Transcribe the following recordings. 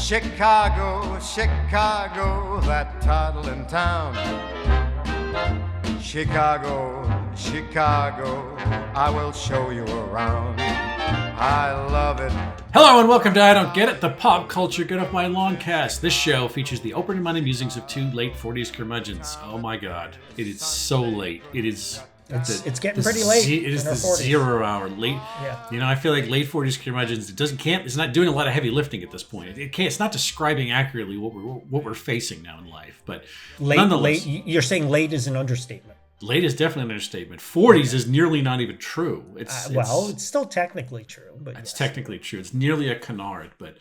Chicago, Chicago, that toddlin' town. Chicago, Chicago, I will show you around. I love it. Hello and welcome to I Don't Get It, the pop culture Get Off My Lawn cast. This show features the opening Monday musings of two late 40s curmudgeons. Oh my god, it is so late. It is... It's getting pretty late. It is the 0 hour late. Yeah. You know, I feel like late 40s curmudgeons. It's not doing a lot of heavy lifting at this point. It's not describing accurately what we're facing now in life. But nonetheless, you're saying late is an understatement. Late is definitely an understatement. 40s is nearly not even true. It's still technically true. But it's technically true. It's nearly a canard. But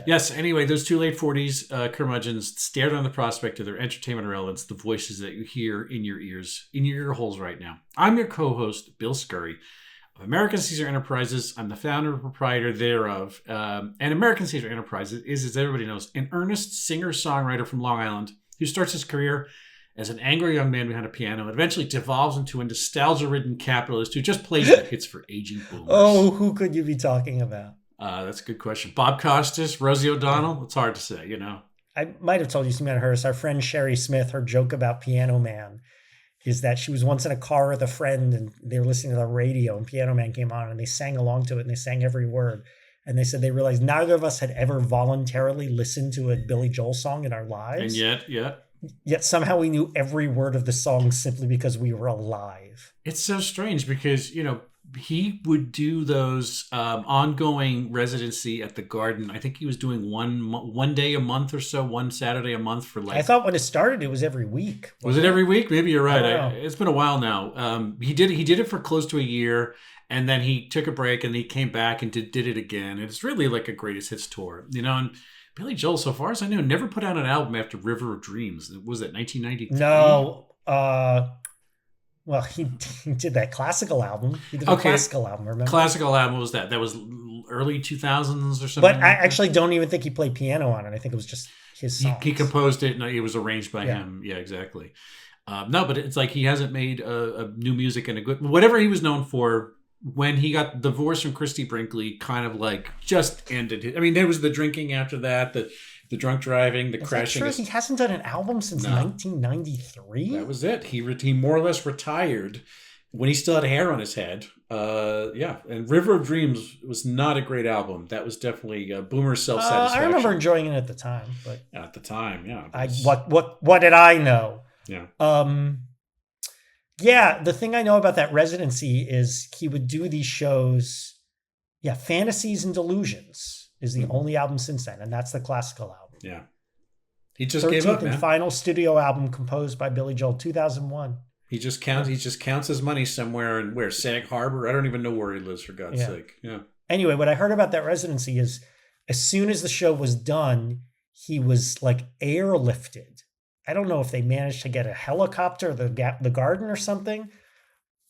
yes, anyway, those two late 40s curmudgeons stared on the prospect of their entertainment relevance, the voices that you hear in your ears, in your ear holes right now. I'm your co-host, Bill Scurry, of American Caesar Enterprises. I'm the founder and proprietor thereof. And American Caesar Enterprises is, as everybody knows, an earnest singer-songwriter from Long Island who starts his career as an angry young man behind a piano and eventually devolves into a nostalgia-ridden capitalist who just plays the hits for aging boomers. Oh, who could you be talking about? That's a good question. Bob Costas, Rosie O'Donnell? It's hard to say, you know. I might have told you something about hers. Our friend Sherry Smith, her joke about Piano Man is that she was once in a car with a friend and they were listening to the radio and Piano Man came on and they sang along to it and they sang every word. And they said they realized neither of us had ever voluntarily listened to a Billy Joel song in our lives. And yet somehow we knew every word of the song simply because we were alive. It's so strange because, you know, he would do those ongoing residency at the Garden. I think he was doing one day a month or so, one Saturday a month for like... I thought when it started, it was every week. Was it every week? Maybe you're right. It's been a while now. He did it for close to a year, and then he took a break, and he came back and did it again. And it's really like a greatest hits tour, you know. And Billy Joel, so far as I know, never put out an album after River of Dreams. Was it 1993? No. Well, he did that classical album. He did a classical album, remember? Classical album was that. That was early 2000s or something. But I actually don't even think he played piano on it. I think it was just his songs. He composed it. No, it was arranged by him. Yeah, exactly. No, but it's like he hasn't made a new music and a good... Whatever he was known for, when he got divorced from Christy Brinkley, kind of like just ended. I mean, there was the drinking after that, the drunk driving, the crashing. He hasn't done an album since 1993? That was it. He more or less retired when he still had hair on his head. And River of Dreams was not a great album. That was definitely boomer self-satisfaction. I remember enjoying it at the time. But at the time, yeah. What did I know? Yeah. The thing I know about that residency is he would do these shows. Yeah, Fantasies and Delusions is the only album since then, and that's the classical album. Yeah. He just gave up, man. 13th and final studio album composed by Billy Joel, 2001. He just counts his money somewhere in where? Sag Harbor? I don't even know where he lives, for God's sake. Yeah. Anyway, what I heard about that residency is as soon as the show was done, he was like airlifted. I don't know if they managed to get a helicopter, the Garden or something,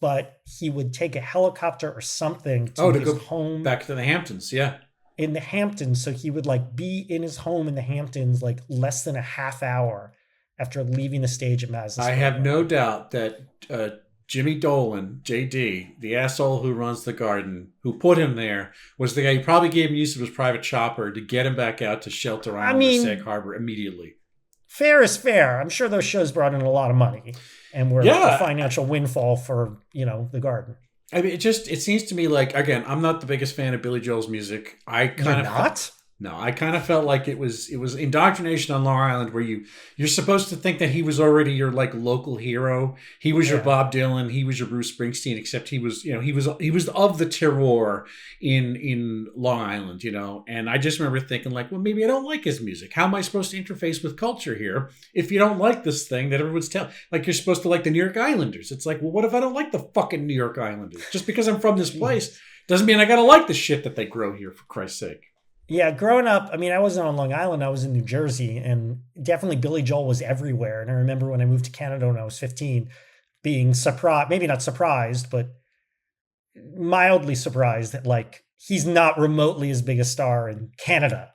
but he would take a helicopter or something to his home. Back to the Hamptons, yeah. In the Hamptons, so he would like be in his home in the Hamptons like less than a half hour after leaving the stage at Madison Square Garden. I have no doubt that Jimmy Dolan, JD, the asshole who runs the Garden, who put him there, was the guy who probably gave him use of his private chopper to get him back out to Shelter Island or Sag Harbor immediately. Fair is fair. I'm sure those shows brought in a lot of money and were a financial windfall for, the Garden. I mean, it seems to me like, again, I'm not the biggest fan of Billy Joel's music. I kind of felt like it was indoctrination on Long Island, where you're supposed to think that he was already your like local hero. He was your Bob Dylan, he was your Bruce Springsteen, except he was of the terroir in Long Island, And I just remember thinking like, well, maybe I don't like his music. How am I supposed to interface with culture here if you don't like this thing that everyone's telling? Like, you're supposed to like the New York Islanders. It's like, well, what if I don't like the fucking New York Islanders? Just because I'm from this place doesn't mean I gotta like the shit that they grow here, for Christ's sake. Yeah, growing up, I mean, I wasn't on Long Island. I was in New Jersey, and definitely Billy Joel was everywhere. And I remember when I moved to Canada when I was 15, being surprised, maybe not surprised, but mildly surprised that, like, he's not remotely as big a star in Canada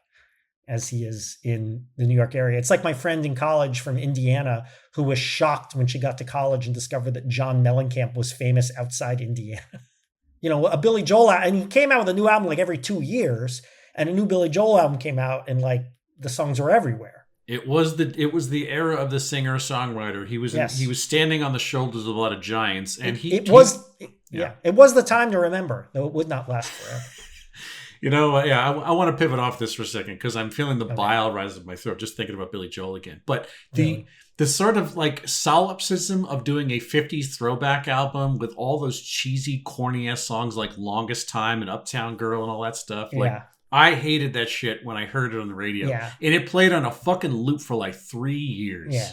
as he is in the New York area. It's like my friend in college from Indiana who was shocked when she got to college and discovered that John Mellencamp was famous outside Indiana. A Billy Joel, and he came out with a new album like every 2 years. And a new Billy Joel album came out, and like the songs were everywhere. It was the era of the singer-songwriter. He was standing on the shoulders of a lot of giants, and it was the time to remember, though it would not last forever. I want to pivot off this for a second because I'm feeling the bile rise in my throat just thinking about Billy Joel again. But the sort of like solipsism of doing a 50s throwback album with all those cheesy, corny ass songs like Longest Time and Uptown Girl and all that stuff. Like, I hated that shit when I heard it on the radio. Yeah. And it played on a fucking loop for like 3 years. Yeah.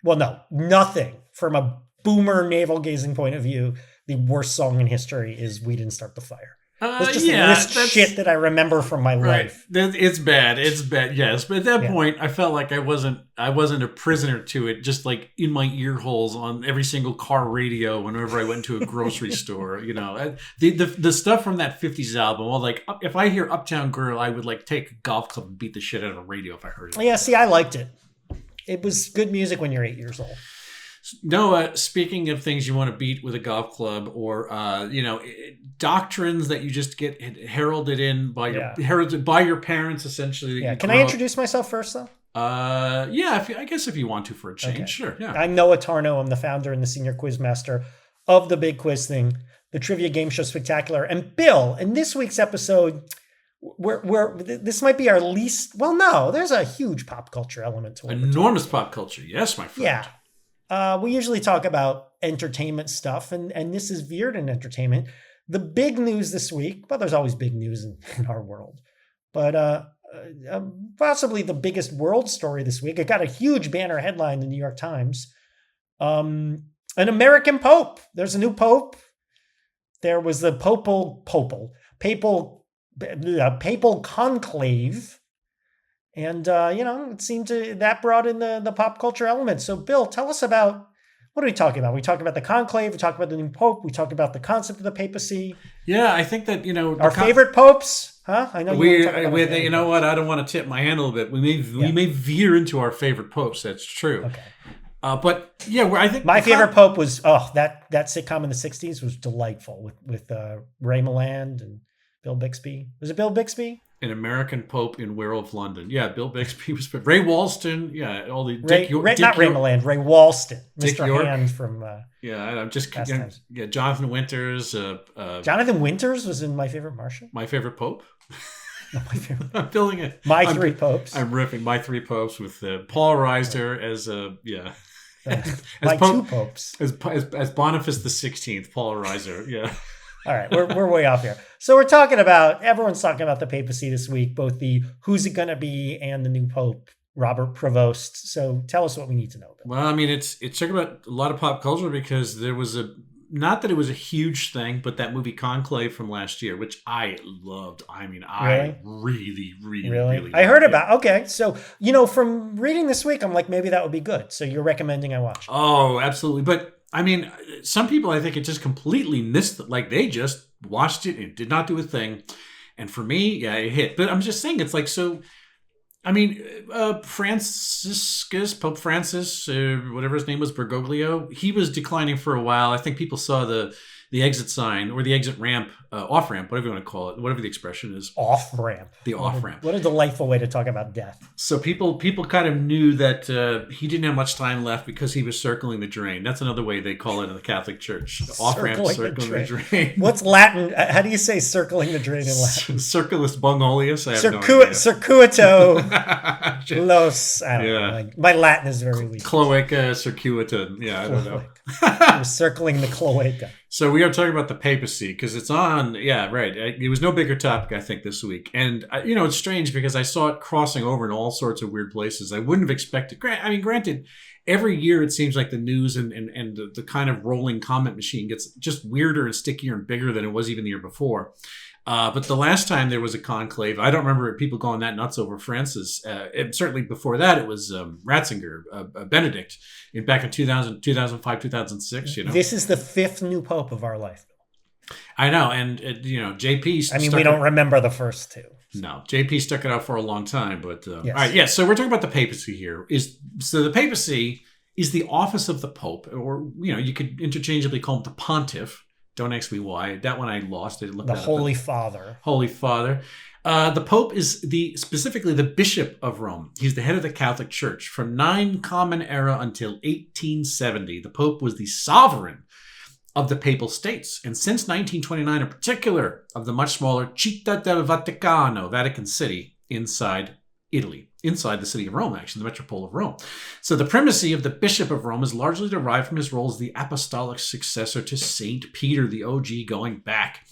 Well, no, nothing from a boomer navel gazing point of view. The worst song in history is We Didn't Start the Fire. It's just list shit that I remember from my life. It's bad. It's bad. Yes, but at that point, I felt like I wasn't a prisoner to it. Just like in my ear holes on every single car radio whenever I went to a grocery store. The stuff from that '50s album. Well, like if I hear Uptown Girl, I would like take a golf club and beat the shit out of a radio if I heard it. Yeah, see, I liked it. It was good music when you're 8 years old. Noah, speaking of things you want to beat with a golf club, or doctrines that you just get heralded in by your parents, essentially. Yeah. Can I introduce myself first, though? I guess if you want to for a change, sure. Yeah. I'm Noah Tarnow. I'm the founder and the senior quiz master of the Big Quiz Thing, the Trivia Game Show Spectacular. And Bill, in this week's episode, this might be our least. Well, no, there's a huge pop culture element to it. Enormous pop culture, yes, my friend. Yeah. We usually talk about entertainment stuff, and this is veered in entertainment. The big news this week, well, there's always big news in our world, but possibly the biggest world story this week. It got a huge banner headline in the New York Times. An American Pope. There's a new Pope. There was the papal conclave. And, it seemed that brought in the pop culture element. So, Bill, tell us about, what are we talking about? We talk about the conclave, we talk about the new pope, we talk about the concept of the papacy. Yeah, I think that, our favorite popes, huh? I know you know what? I don't want to tip my hand a little bit. We may veer into our favorite popes. That's true. Okay. But yeah, I think my favorite pope was that sitcom in the 60s was delightful with Ray Milland and Bill Bixby. Was it Bill Bixby? An American Pope in Werewolf London. Yeah, Bill Bixby was Ray Walston. Yeah, all the Ray Milland, Ray Walston, Dick Mr. York. Hand from. I'm just Jonathan Winters. Jonathan Winters was in My Favorite Martian. My Favorite Pope. No, my favorite. I'm feeling it. Three Popes. I'm ripping My Three Popes with Paul Reiser as My Two Popes as Boniface XVI. Paul Reiser. Yeah. All right, we're way off here. So everyone's talking about the papacy this week, both the who's it going to be and the new pope, Robert Prevost. So tell us what we need to know about. Well, I mean, it's talking about a lot of pop culture because there was not that it was a huge thing, but that movie Conclave from last year, which I loved. I mean, I really loved. I heard about. Okay, so from reading this week, I'm like, maybe that would be good. So you're recommending I watch it. Oh, absolutely. But I mean, some people, I think it just completely missed it. Like they just watched it and did not do a thing. And for me, yeah, it hit. But I'm just saying, it's like, so, I mean, Pope Francis, whatever his name was, Bergoglio, he was declining for a while. I think people saw the exit sign or the exit ramp, off ramp, whatever you want to call it, whatever the expression is. Off ramp. The off ramp. What a delightful way to talk about death. So people kind of knew that he didn't have much time left because he was circling the drain. That's another way they call it in the Catholic Church. Off ramp, circling the drain. What's Latin? How do you say circling the drain in Latin? Circulus bungolius. I have no idea. Circuito los. I don't know. My Latin is very weak. Cloaca circuita. Yeah, I don't know. You're circling the cloaca. So we are talking about the papacy because it's on. Yeah, right. It was no bigger topic, I think, this week. And, it's strange because I saw it crossing over in all sorts of weird places. I wouldn't have expected. Granted, every year it seems like the news and the kind of rolling comment machine gets just weirder and stickier and bigger than it was even the year before. But the last time there was a conclave, I don't remember people going that nuts over Francis. And certainly before that, it was Ratzinger, Benedict, back in 2005, 2006. This is the fifth new pope of our life. I know, and JP. I mean, we don't remember the first two. No, JP stuck it out for a long time, but yes. All right, yes. So we're talking about the papacy here. So the papacy is the office of the pope, or you could interchangeably call him the pontiff. Don't ask me why. That one I lost. I didn't look the that Holy up. Father. Holy Father. The Pope is specifically the Bishop of Rome. He's the head of the Catholic Church. From 9 Common Era until 1870, the Pope was the sovereign of the Papal States. And since 1929 in particular, of the much smaller Città del Vaticano, Vatican City, inside Italy. Inside the city of Rome, actually, the metropole of Rome. So the primacy of the Bishop of Rome is largely derived from his role as the apostolic successor to St. Peter, the OG, going back.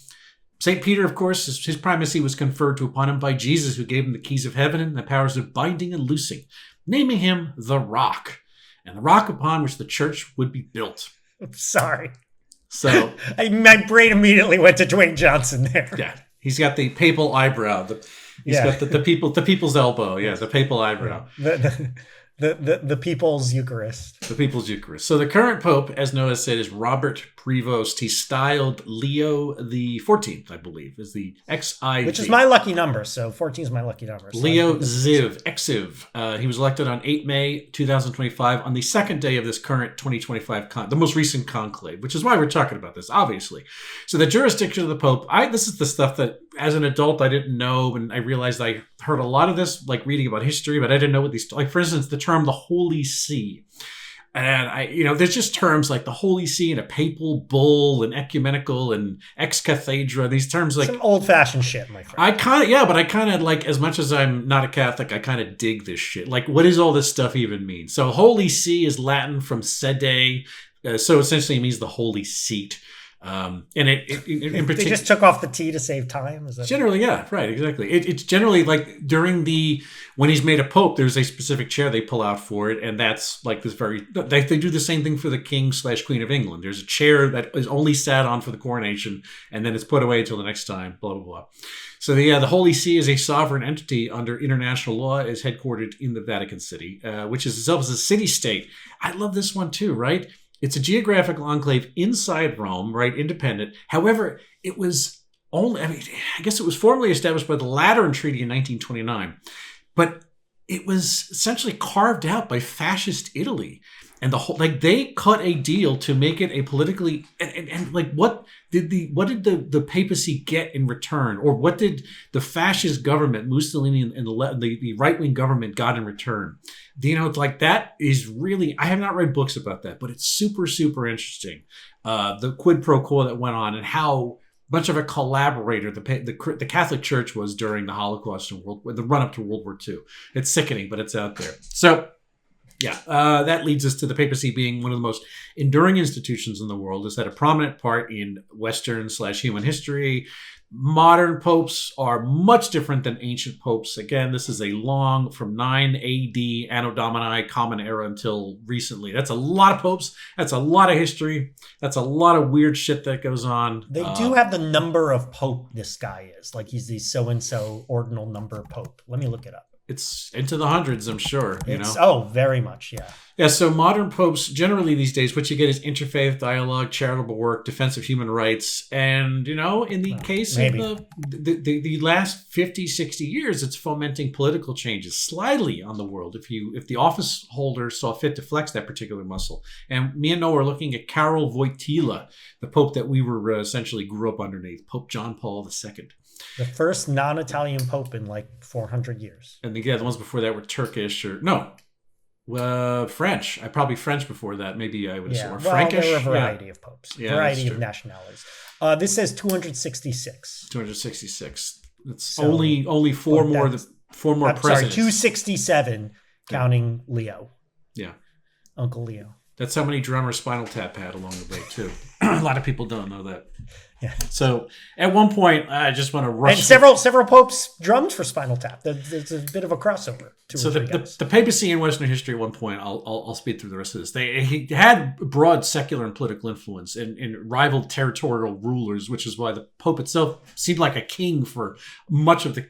St. Peter, of course, his primacy was conferred upon him by Jesus, who gave him the keys of heaven and the powers of binding and loosing, naming him the Rock, and the rock upon which the church would be built. Sorry. So my brain immediately went to Dwayne Johnson there. Yeah, he's got the papal eyebrow. He's got the people's elbow. Yeah, the papal eyebrow. The people's Eucharist. The people's Eucharist. So the current Pope, as Noah said, is Robert Prevost. He's styled Leo the 14th, I believe, is the XIV. Which is my lucky number. So 14 is my lucky number. So Leo Ziv, Exiv. He was elected on 8 May 2025 on the second day of this current 2025, the most recent conclave, which is why we're talking about this, obviously. So the jurisdiction of the Pope, this is the stuff that as an adult I didn't know, and I realized I heard a lot of this, like reading about history, but I didn't know what these, like for instance, the term the Holy See. And there's just terms like the Holy See and a papal bull and ecumenical and ex cathedra. These terms like some old fashioned shit, my friend. I kind of like, as much as I'm not a Catholic, I kind of dig this shit. Like, what does all this stuff even mean? So Holy See is Latin from sede, so essentially it means the Holy Seat. And it in particular, they just took off the T to save time. Is that generally, yeah, right, exactly. It's generally like during when he's made a pope, there's a specific chair they pull out for it, and that's like this they do the same thing for the King/Queen of England. There's a chair that is only sat on for the coronation, and then it's put away until the next time. Blah blah blah. So the Holy See is a sovereign entity under international law, is headquartered in the Vatican City, which is itself as a city-state. I love this one too, right? It's a geographical enclave inside Rome, right? Independent. However, it was I guess it was formally established by the Lateran Treaty in 1929, but it was essentially carved out by fascist Italy. And they cut a deal to make it a politically, and what did the papacy get in return? Or what did the fascist government, Mussolini and the right-wing government got in return? That is really, I have not read books about that, but it's super, super interesting. The quid pro quo that went on and how much of a collaborator the Catholic Church was during the Holocaust and the run-up to World War II. It's sickening, but it's out there. So, yeah, that leads us to the papacy being one of the most enduring institutions in the world. It's had a prominent part in Western/human history. Modern popes are much different than ancient popes. Again, this is a long, from 9 AD, Anno Domini, Common Era, until recently. That's a lot of popes. That's a lot of history. That's a lot of weird shit that goes on. They do have the number of pope this guy is. Like he's the so-and-so ordinal number pope. Let me look it up. It's into the hundreds, I'm sure. Oh, very much, yeah. Yeah, so modern popes, generally these days, what you get is interfaith dialogue, charitable work, defense of human rights. And, in the case maybe. of the last 50, 60 years, it's fomenting political changes slightly on the world if the office holder saw fit to flex that particular muscle. And me and Noah are looking at Karol Wojtyla, the pope that we were essentially grew up underneath, Pope John Paul II. The first non-Italian pope in like 400 years. And the ones before that were Turkish French. Probably French before that. Maybe I would assume. Or Frankish. There were a variety of popes. Yeah, variety of nationalities. This says 266. 266. It's only four more presidents. Sorry, 267 counting Leo. Yeah. Uncle Leo. That's how many drummers Spinal Tap had along the way, too. A lot of people don't know that. Yeah. So at one point, I just want to rush. And several popes drummed for Spinal Tap. There's a bit of a crossover. So the papacy in Western history at one point, I'll speed through the rest of this. He had broad secular and political influence and rivaled territorial rulers, which is why the Pope itself seemed like a king for much of the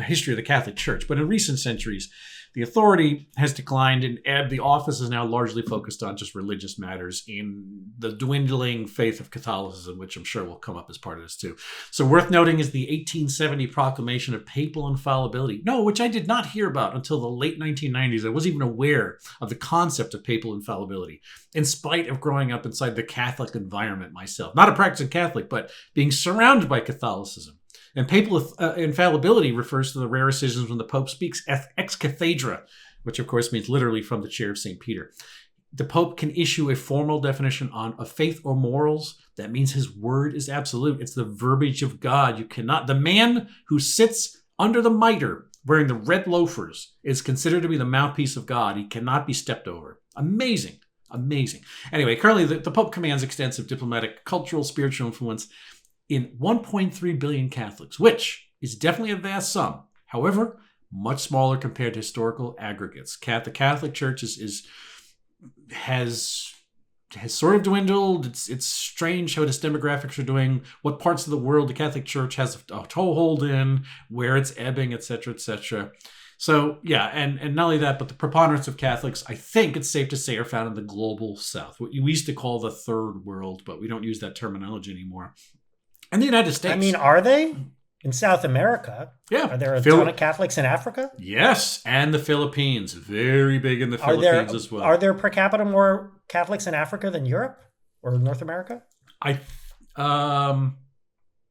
history of the Catholic Church. But in recent centuries, the authority has declined, and the office is now largely focused on just religious matters in the dwindling faith of Catholicism, which I'm sure will come up as part of this too. So worth noting is the 1870 proclamation of papal infallibility. No, which I did not hear about until the late 1990s. I wasn't even aware of the concept of papal infallibility, in spite of growing up inside the Catholic environment myself. Not a practicing Catholic, but being surrounded by Catholicism. And papal infallibility refers to the rare occasions when the Pope speaks ex cathedra, which of course means literally from the chair of St. Peter. The Pope can issue a formal definition of faith or morals. That means his word is absolute. It's the verbiage of God. You cannot. The man who sits under the mitre wearing the red loafers is considered to be the mouthpiece of God. He cannot be stepped over. Amazing. Amazing. Anyway, currently the Pope commands extensive diplomatic, cultural, spiritual influence in 1.3 billion Catholics, which is definitely a vast sum. However, much smaller compared to historical aggregates. The Catholic Church has sort of dwindled. It's strange how its demographics are doing, what parts of the world the Catholic Church has a toehold in, where it's ebbing, etc., etc. So, yeah, and not only that, but the preponderance of Catholics, I think it's safe to say, are found in the global south, what we used to call the third world, but we don't use that terminology anymore. And the United States. I mean, are they? In South America? Yeah. Are there a ton of Catholics in Africa? Yes, and the Philippines. Very big in the Philippines as well. Are there per capita more Catholics in Africa than Europe or North America?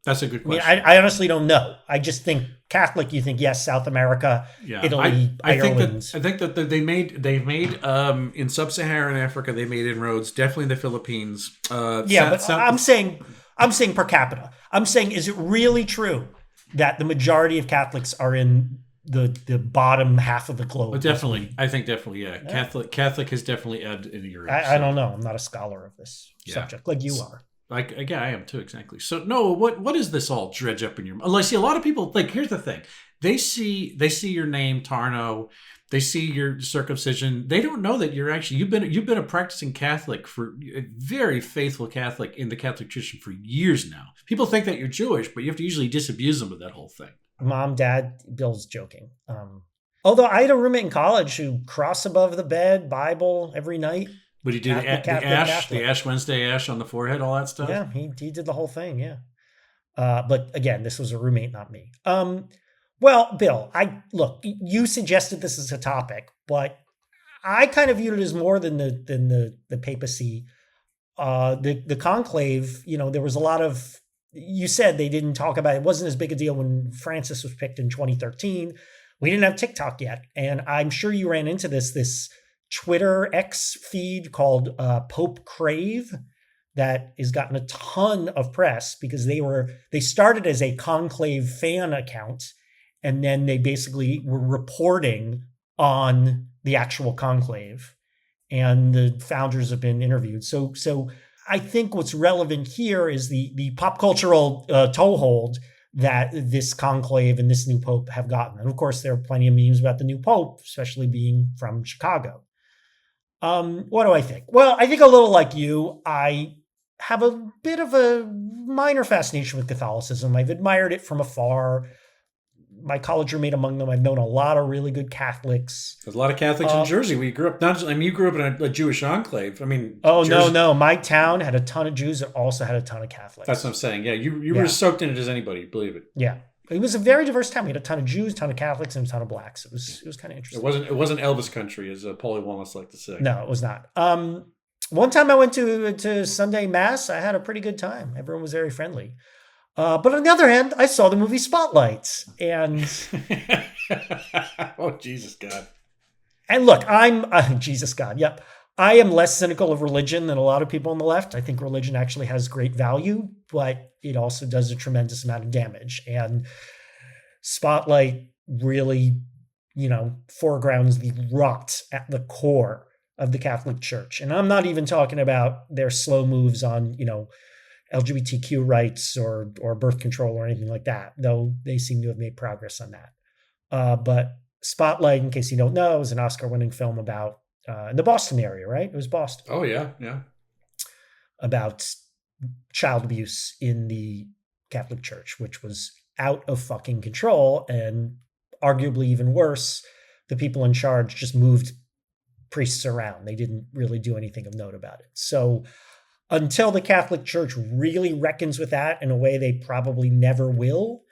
That's a good question. I mean, I honestly don't know. I just think Catholic, you think, yes, South America, Italy, Ireland. I think that they've made in sub-Saharan Africa, they made inroads, definitely in the Philippines. I'm saying per capita. I'm saying, is it really true that the majority of Catholics are in the bottom half of the globe? Definitely. I think definitely, yeah. Catholic has definitely ebbed in Europe. I don't know. I'm not a scholar of this subject like you are. I am too, exactly. So, Noah, what is this all dredge up in your mind? I see a lot of people, here's the thing. They see your name, Tarnow. They see your circumcision. They don't know that you've been a practicing Catholic, a very faithful Catholic in the Catholic tradition for years now. People think that you're Jewish, but you have to usually disabuse them of that whole thing. Mom, Dad, Bill's joking. Although I had a roommate in college who crossed above the bed, Bible every night. But he did the Ash Wednesday ash on the forehead, all that stuff? Yeah, he did the whole thing, yeah. But again, this was a roommate, not me. Well, Bill, you suggested this as a topic, but I kind of viewed it as more than the papacy. The conclave, there was a lot of, you said they didn't talk about it. It wasn't as big a deal when Francis was picked in 2013. We didn't have TikTok yet. And I'm sure you ran into this Twitter X feed called Pope Crave that has gotten a ton of press because they started as a conclave fan account, and then they basically were reporting on the actual conclave, and the founders have been interviewed. So I think what's relevant here is the pop cultural toehold that this conclave and this new pope have gotten. And of course, there are plenty of memes about the new pope, especially being from Chicago. What do I think? Well, I think a little like you, I have a bit of a minor fascination with Catholicism. I've admired it from afar. My college roommate among them. I've known a lot of really good Catholics. There's a lot of Catholics in Jersey. We grew up, you grew up in a Jewish enclave. I mean, no. My town had a ton of Jews. It also had a ton of Catholics. That's what I'm saying. Yeah, you were as soaked in it as anybody, believe it. Yeah. It was a very diverse town. We had a ton of Jews, a ton of Catholics, and a ton of blacks. It was kind of interesting. It wasn't Elvis country, as Paulie Wallace liked to say. No, it was not. One time I went to Sunday Mass. I had a pretty good time. Everyone was very friendly. But on the other hand, I saw the movie Spotlight, and oh Jesus God! And look, I'm Jesus God. Yep, I am less cynical of religion than a lot of people on the left. I think religion actually has great value, but it also does a tremendous amount of damage. And Spotlight really, foregrounds the rot at the core of the Catholic Church. And I'm not even talking about their slow moves on, LGBTQ rights or birth control or anything like that, though they seem to have made progress on that. But Spotlight, in case you don't know, is an Oscar-winning film about in the Boston area, right? It was Boston. Oh, yeah. About child abuse in the Catholic Church, which was out of fucking control. And arguably even worse, the people in charge just moved priests around. They didn't really do anything of note about it. So until the Catholic Church really reckons with that in a way they probably never will,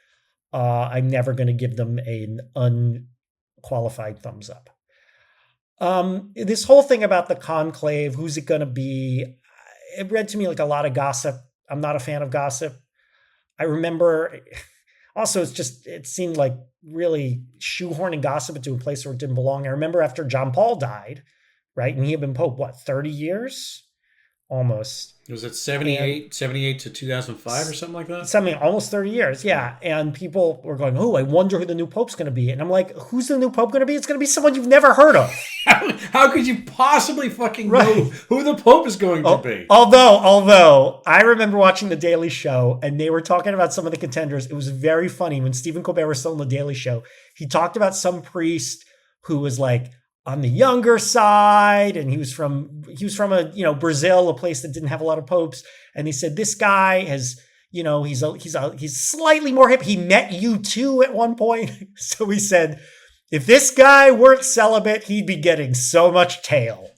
I'm never going to give them an unqualified thumbs up. This whole thing about the conclave, who's it going to be? It read to me like a lot of gossip. I'm not a fan of gossip. I remember Also, it seemed like really shoehorning gossip into a place where it didn't belong. I remember after John Paul died, right? And he had been Pope, 30 years? Almost. Was it 78 to 2005 or something like that? Something, almost 30 years, yeah. And people were going, oh, I wonder who the new Pope's going to be. And I'm like, who's the new Pope going to be? It's going to be someone you've never heard of. How could you possibly fucking know who the Pope is going to be? Although, I remember watching The Daily Show, and they were talking about some of the contenders. It was very funny. When Stephen Colbert was still on The Daily Show, he talked about some priest who was like, on the younger side, and he was from a Brazil, a place that didn't have a lot of popes, and he said this guy has he's slightly more hip. He met U2 at one point, so he said if this guy weren't celibate, he'd be getting so much tail,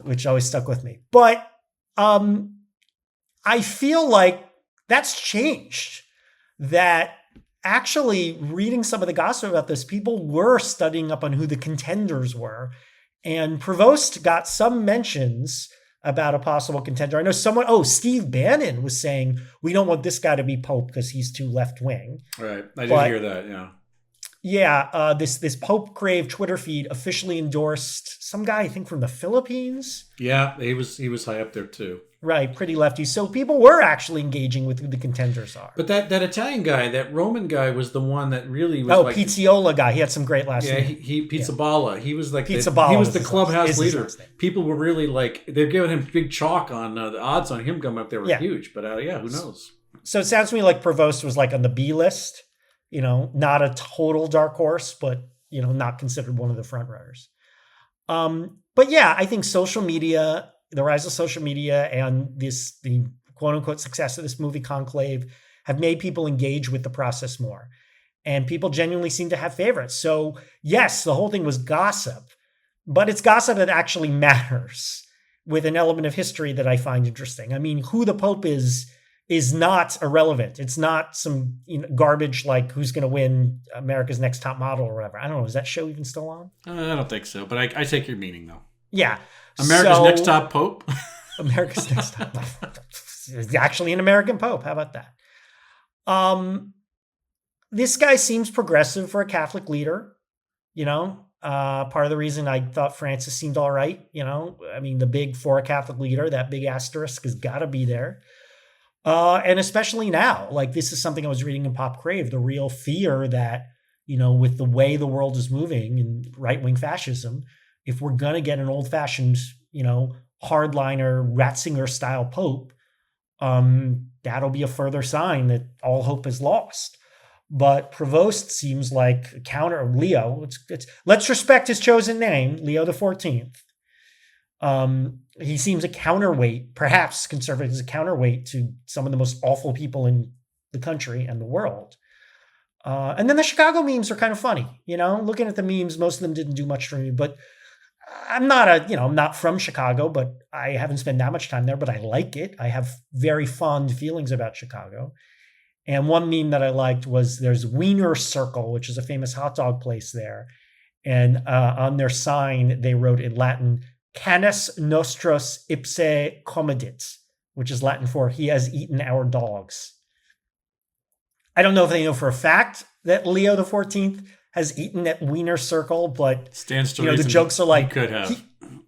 which always stuck with me. But I feel like that's changed. That actually, reading some of the gossip about this, people were studying up on who the contenders were. And Prevost got some mentions about a possible contender. I know Steve Bannon was saying, we don't want this guy to be Pope because he's too left-wing. Right. I did hear that, yeah. Yeah, this Pope Crave Twitter feed officially endorsed some guy, I think from the Philippines. Yeah, he was high up there too. Right, pretty lefty. So people were actually engaging with who the contenders are. But that Italian guy, that Roman guy, was the one that really was Pizziola guy. He had some great last name. Yeah, Pizzaballa. He was like Pizzaballa. He was the clubhouse leader. People were really like, they're giving him big chalk on the odds on him coming up there were huge. But who knows? So it sounds to me like Prevost was like on the B list. Not a total dark horse, but not considered one of the front runners. But yeah, I think social media, the rise of social media, and the quote unquote success of this movie Conclave have made people engage with the process more, and people genuinely seem to have favorites. So yes, the whole thing was gossip, but it's gossip that actually matters, with an element of history that I find interesting. I mean, who the Pope is not irrelevant. It's not some garbage like who's going to win America's Next Top Model or whatever. I don't know. Is that show even still on? I don't think so, but I take your meaning though. Yeah. America's Next Top Pope? America's Next Top Pope. It's actually an American Pope. How about that? This guy seems progressive for a Catholic leader. Part of the reason I thought Francis seemed all right. I mean, the big for a Catholic leader, that big asterisk has got to be there. And especially now, like this is something I was reading in Pop Crave, the real fear that, with the way the world is moving in right-wing fascism, if we're going to get an old-fashioned, hardliner Ratzinger style Pope, that'll be a further sign that all hope is lost. But Prevost seems like a counter Leo. Let's respect his chosen name, Leo the 14th. He seems a counterweight, perhaps conservatives, a counterweight to some of the most awful people in the country and the world. And then the Chicago memes are kind of funny, looking at the memes, most of them didn't do much for me, but I'm not from Chicago, but I haven't spent that much time there, but I like it. I have very fond feelings about Chicago. And one meme that I liked was there's Wiener Circle, which is a famous hot dog place there. And on their sign, they wrote in Latin, Canis nostros ipse comedit, which is Latin for he has eaten our dogs. I don't know if they know for a fact that Leo the 14th has eaten at Wiener Circle, but stands to the jokes are like, could have.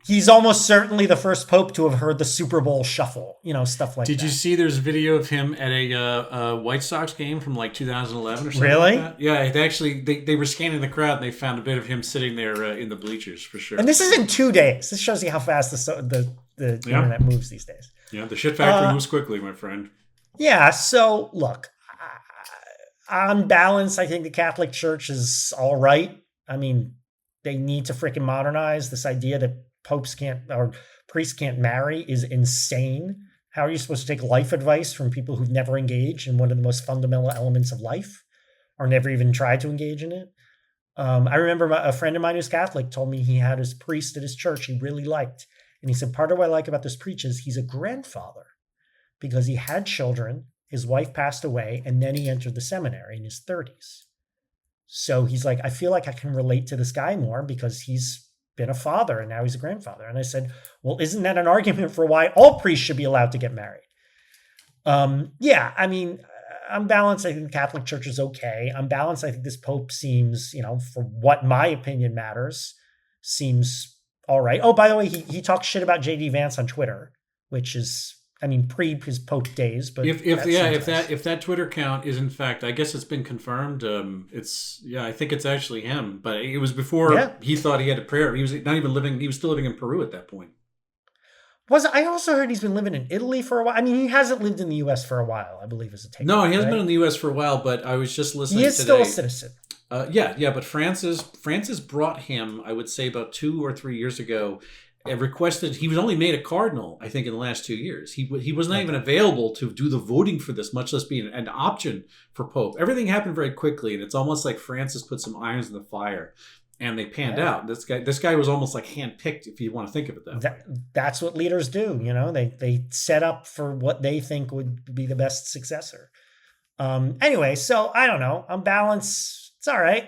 He's almost certainly the first Pope to have heard the Super Bowl shuffle, stuff like that. Did you see there's a video of him at a White Sox game from like 2011 or something really? Like that? Yeah, they were scanning the crowd and they found a bit of him sitting there in the bleachers for sure. And this is in 2 days. This shows you how fast the internet moves these days. Yeah, the shit factory moves quickly, my friend. Yeah, so look, on balance, I think the Catholic Church is all right. I mean, they need to freaking modernize. This idea that popes can't or priests can't marry is insane. How are you supposed to take life advice from people who've never engaged in one of the most fundamental elements of life or never even tried to engage in it? I remember a friend of mine who's Catholic told me he had his priest at his church he really liked. And he said, part of what I like about this priest is he's a grandfather because he had children, his wife passed away, and then he entered the seminary in his 30s. So he's like, I feel like I can relate to this guy more because he's been a father and now he's a grandfather. And I said, well, isn't that an argument for why all priests should be allowed to get married? Yeah, I mean, I'm balanced. I think the Catholic Church is okay. I'm balanced. I think this Pope seems, for what my opinion matters, seems all right. Oh, by the way, he talks shit about JD Vance on Twitter, which is, pre his Pope days. But if that Twitter account is in fact, I guess it's been confirmed. I think it's actually him. But it was before he thought he had a prayer. He was not even living. He was still living in Peru at that point. I also heard he's been living in Italy for a while. He hasn't lived in the U.S. for a while, I believe, is a take. No, he hasn't been in the U.S. for a while, but I was just listening today. He is still a citizen. But Francis brought him, I would say about 2 or 3 years ago, and requested, he was only made a cardinal, I think, in the last 2 years. He was not even available to do the voting for this, much less be an option for Pope. Everything happened very quickly, and it's almost like Francis put some irons in the fire. And they panned out. This guy was almost like handpicked, if you want to think of it that way. That's what leaders do. They set up for what they think would be the best successor. Anyway, so I don't know. I'm balanced. It's all right.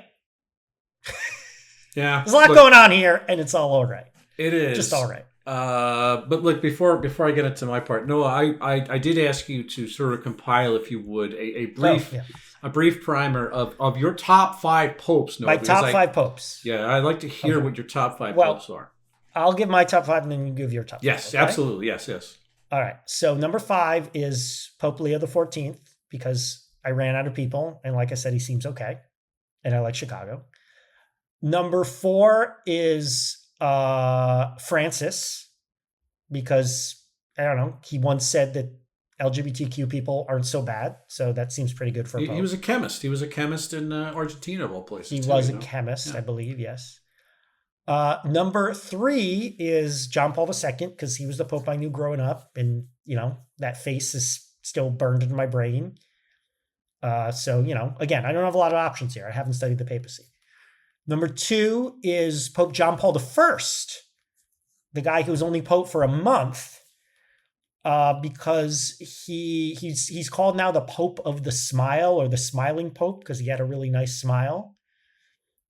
Yeah, there's a lot going on here, and it's all right. It is just all right. But look, before I get into my part, Noah, I did ask you to sort of compile, if you would, a brief. A brief primer of your top 5 popes. My top 5 popes. Yeah, I'd like to hear what your top 5 popes are. I'll give my top 5 and then you give your top 5. Yes, okay? Absolutely. Yes. All right. So number 5 is Pope Leo XIV, because I ran out of people. And like I said, he seems okay. And I like Chicago. Number 4 is Francis, because, I don't know, he once said that LGBTQ people aren't so bad, so that seems pretty good for a Pope. He was a chemist. He was a chemist in Argentina, of all places. He was a chemist, I believe, yes. Number 3 is John Paul II, because he was the Pope I knew growing up, and, that face is still burned into my brain. So, again, I don't have a lot of options here. I haven't studied the papacy. Number 2 is Pope John Paul I, the guy who was only Pope for a month, because he's called now the Pope of the Smile, or the Smiling Pope, because he had a really nice smile.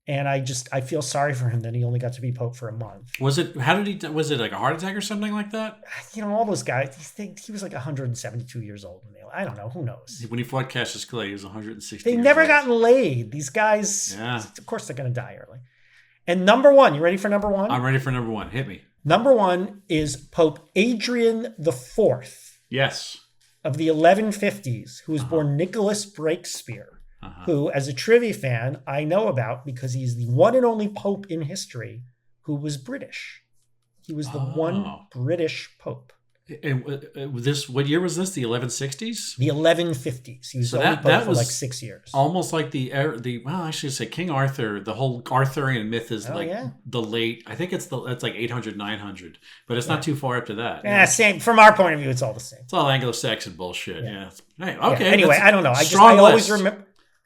And I feel sorry for him that he only got to be Pope for a month. Was it like a heart attack or something like that? All those guys, he was like 172 years old. I don't know. Who knows? When he fought Cassius Clay, he was 160 They never gotten laid. These guys, of course they're going to die early. And number 1, you ready for number 1? I'm ready for number 1. Hit me. Number 1 is Pope Adrian IV. Yes. Of the 1150s, who was born Nicholas Breakspere, who, as a trivia fan, I know about because he's the one and only Pope in history who was British. He was the one British Pope. And what year was this? The 1160s? The 1150s. He was the only Pope for like 6 years. Almost like I should say King Arthur. The whole Arthurian myth is the late. I think that's like 800, 900, but it's not too far up to that. Yeah, same. From our point of view, it's all the same. It's all Anglo-Saxon bullshit. Yeah. Hey, okay. Yeah. Anyway, I don't know.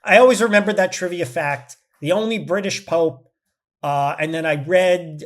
I always remembered that trivia fact. The only British Pope. And then I read,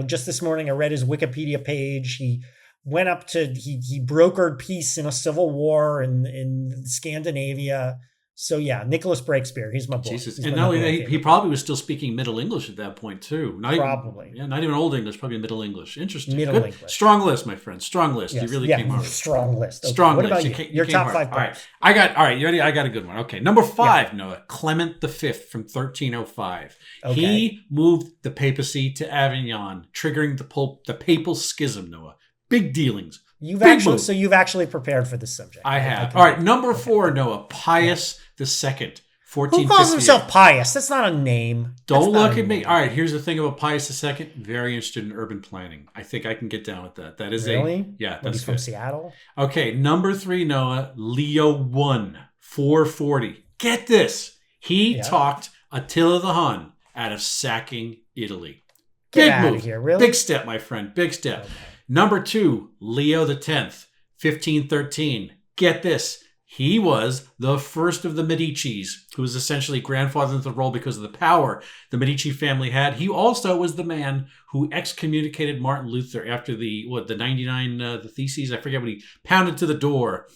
just this morning, I read his Wikipedia page. He went up to, he brokered peace in a civil war in Scandinavia. So yeah, Nicholas Breakspere, he's my boy. Jesus. And not only that, he probably was still speaking Middle English at that point too. Not even Old English, probably Middle English. Interesting. Middle English. Strong list, my friend. Strong list. Yes. You really came over. Strong list. Okay. Strong what list. About your top 5 points? All right. You ready? I got a good one. Okay. Number 5, Noah. Clement V from 1305. Okay. He moved the papacy to Avignon, triggering the papal schism, Noah. Big dealings. You've actually prepared for this subject. I have. All right, number 4, Noah. Pius II, 1458. Who calls himself Pius? That's not a name. Don't look at me. All right, here's the thing about Pius II. Very interested in urban planning. I think I can get down with that. That is really? That's he's from Seattle. Okay, number 3, Noah. Leo I, 440. Get this. He talked Attila the Hun out of sacking Italy. Get out of here, really? Big step, my friend. Big step. Okay. Number 2, Leo X, 1513. Get this. He was the first of the Medicis, who was essentially grandfathered into the role because of the power the Medici family had. He also was the man who excommunicated Martin Luther after the 99 the Theses. I forget what he pounded to the door,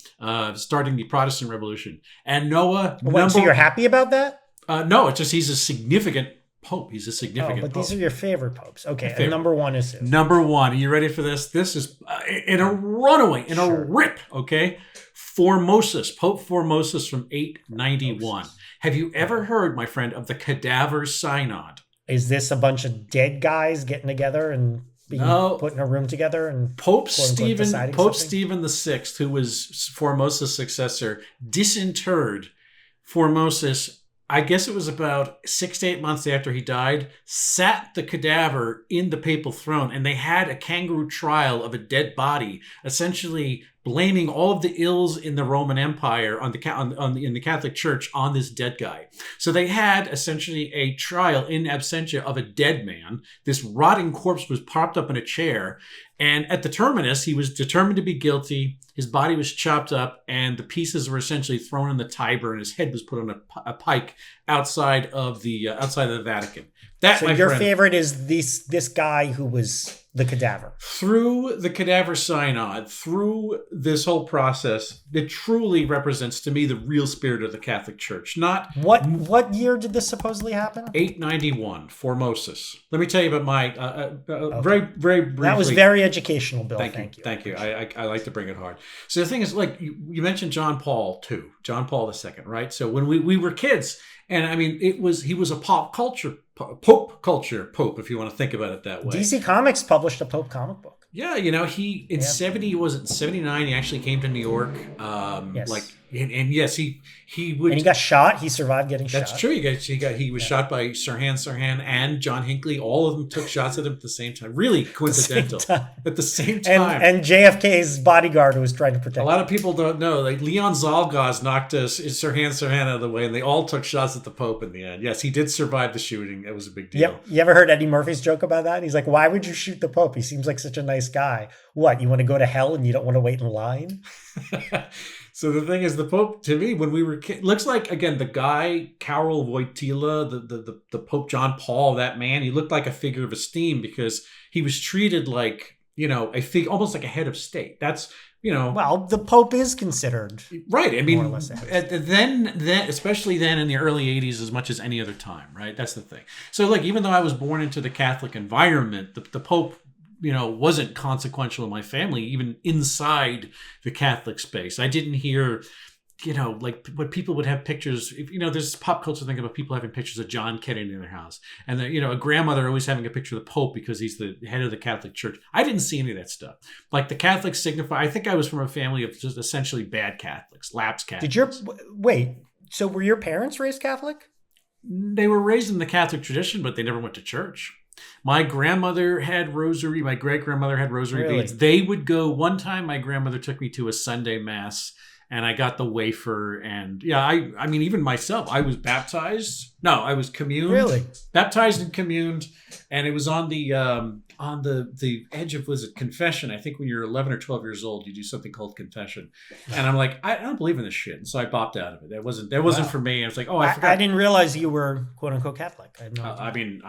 starting the Protestant Revolution. And Noah... So you're happy about that? No, it's just he's a significant pope. He's a Oh, significant but pope. these are your favorite popes. Okay, Favorite. and number one is who? Number one. Are you ready for this? This is in a runaway, in a rip, okay? Formosus, Pope Formosus from 891. Have you ever heard, my friend, of the Cadaver Synod? Is this a bunch of dead guys getting together and being put in a room together? And Pope Stephen VI, who was Formosus' successor, disinterred Formosus. I guess it was about 6 to 8 months after he died, sat the cadaver in the papal throne, and they had a kangaroo trial of a dead body, essentially blaming all of the ills in the Roman Empire in the Catholic Church on this dead guy. So they had essentially a trial in absentia of a dead man. This rotting corpse was propped up in a chair, and at the terminus, he was determined to be guilty. His body was chopped up, and the pieces were essentially thrown in the Tiber, and his head was put on a pike outside of the Vatican. So your favorite is this guy who was the cadaver. Through the Cadaver Synod, through this whole process, it truly represents to me the real spirit of the Catholic Church. Not what year did this supposedly happen? 891, Formosus. Let me tell you about my very, very briefly. That was very educational, Bill. Thank you. I like to bring it hard. So the thing is, like you mentioned, John Paul II, right? So when we were kids, and I mean, he was a pope culture pope, if you want to think about it that way. DC Comics published a Pope comic book. Yeah, he in 79 he actually came to New York. Yes. And yes, he would. And he got shot. He survived getting shot. That's true. He was shot by Sirhan and John Hinckley. All of them took shots at him at the same time. Really coincidental. At the same time. And JFK's bodyguard who was trying to protect him. A lot of people don't know. Like Leon Zalgaz knocked Sirhan out of the way, and they all took shots at the Pope in the end. Yes, he did survive the shooting. It was a big deal. Yep. You ever heard Eddie Murphy's joke about that? He's like, "Why would you shoot the Pope? He seems like such a nice guy. What? You want to go to hell and you don't want to wait in line?" So the thing is, the Pope, to me, when we were kids, looks like, again, the guy, Karol Wojtyla, the Pope John Paul, that man, he looked like a figure of esteem because he was treated like, almost like a head of state. That's, Well, the Pope is considered. Right. I mean, then, especially then in the early 80s, as much as any other time, right? That's the thing. So, even though I was born into the Catholic environment, the Pope, wasn't consequential in my family, even inside the Catholic space. I didn't hear, like what people would have pictures. There's this pop culture thing about people having pictures of John Kennedy in their house. And, a grandmother always having a picture of the Pope because he's the head of the Catholic Church. I didn't see any of that stuff. Like the Catholics signify, I think I was from a family of just essentially bad Catholics, lapsed Catholics. So were your parents raised Catholic? They were raised in the Catholic tradition, but they never went to church. My grandmother had rosary. My great-grandmother had rosary beads. They would go. One time, my grandmother took me to a Sunday mass, and I got the wafer. And I mean, even myself, I was baptized. No, I was communed. Really? Baptized and communed, and it was on the edge of, was it confession? I think when you're 11 or 12 years old, you do something called confession. And I'm like, I don't believe in this shit. And so I bopped out of it. That wasn't for me. I was like, I forgot. I didn't realize you were quote unquote Catholic. I had no idea. I mean,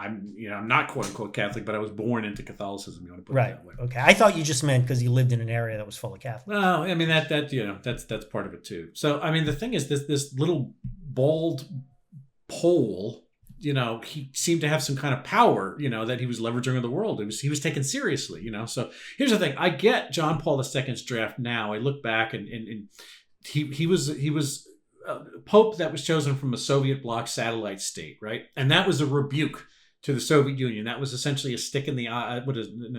I'm not quote unquote Catholic, but I was born into Catholicism. You want to put it that way. Okay. I thought you just meant because you lived in an area that was full of Catholics. Well, I mean that's part of it too. So I mean, the thing is, this little bald pole, he seemed to have some kind of power, that he was leveraging on the world. He was taken seriously, So here's the thing: I get John Paul II's draft now. I look back and he was a Pope that was chosen from a Soviet bloc satellite state, right? And that was a rebuke to the Soviet Union. That was essentially a stick in the eye.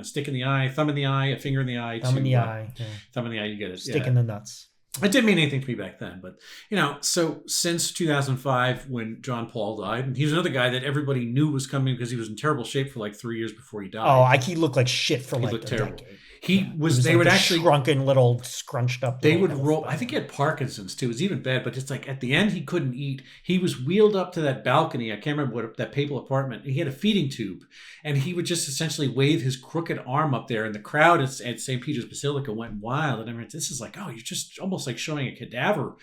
Stick in the eye, thumb in the eye, a finger in the eye. Thumb in the eye. Yeah. Thumb in the eye. You get it. Stick in the nuts. It didn't mean anything to me back then, but so since 2005, when John Paul died, and he was another guy that everybody knew was coming because he was in terrible shape for like 3 years before he died. Oh, he looked like shit for like a terrible. decade. He was. They would actually shrunken little scrunched up. They would roll. I think he had Parkinson's too. It was even bad. But it's like at the end he couldn't eat. He was wheeled up to that balcony. I can't remember what that papal apartment. He had a feeding tube, and he would just essentially wave his crooked arm up there, and the crowd at St. Peter's Basilica went wild. And I mean, this is like, you're just almost like showing a cadaver.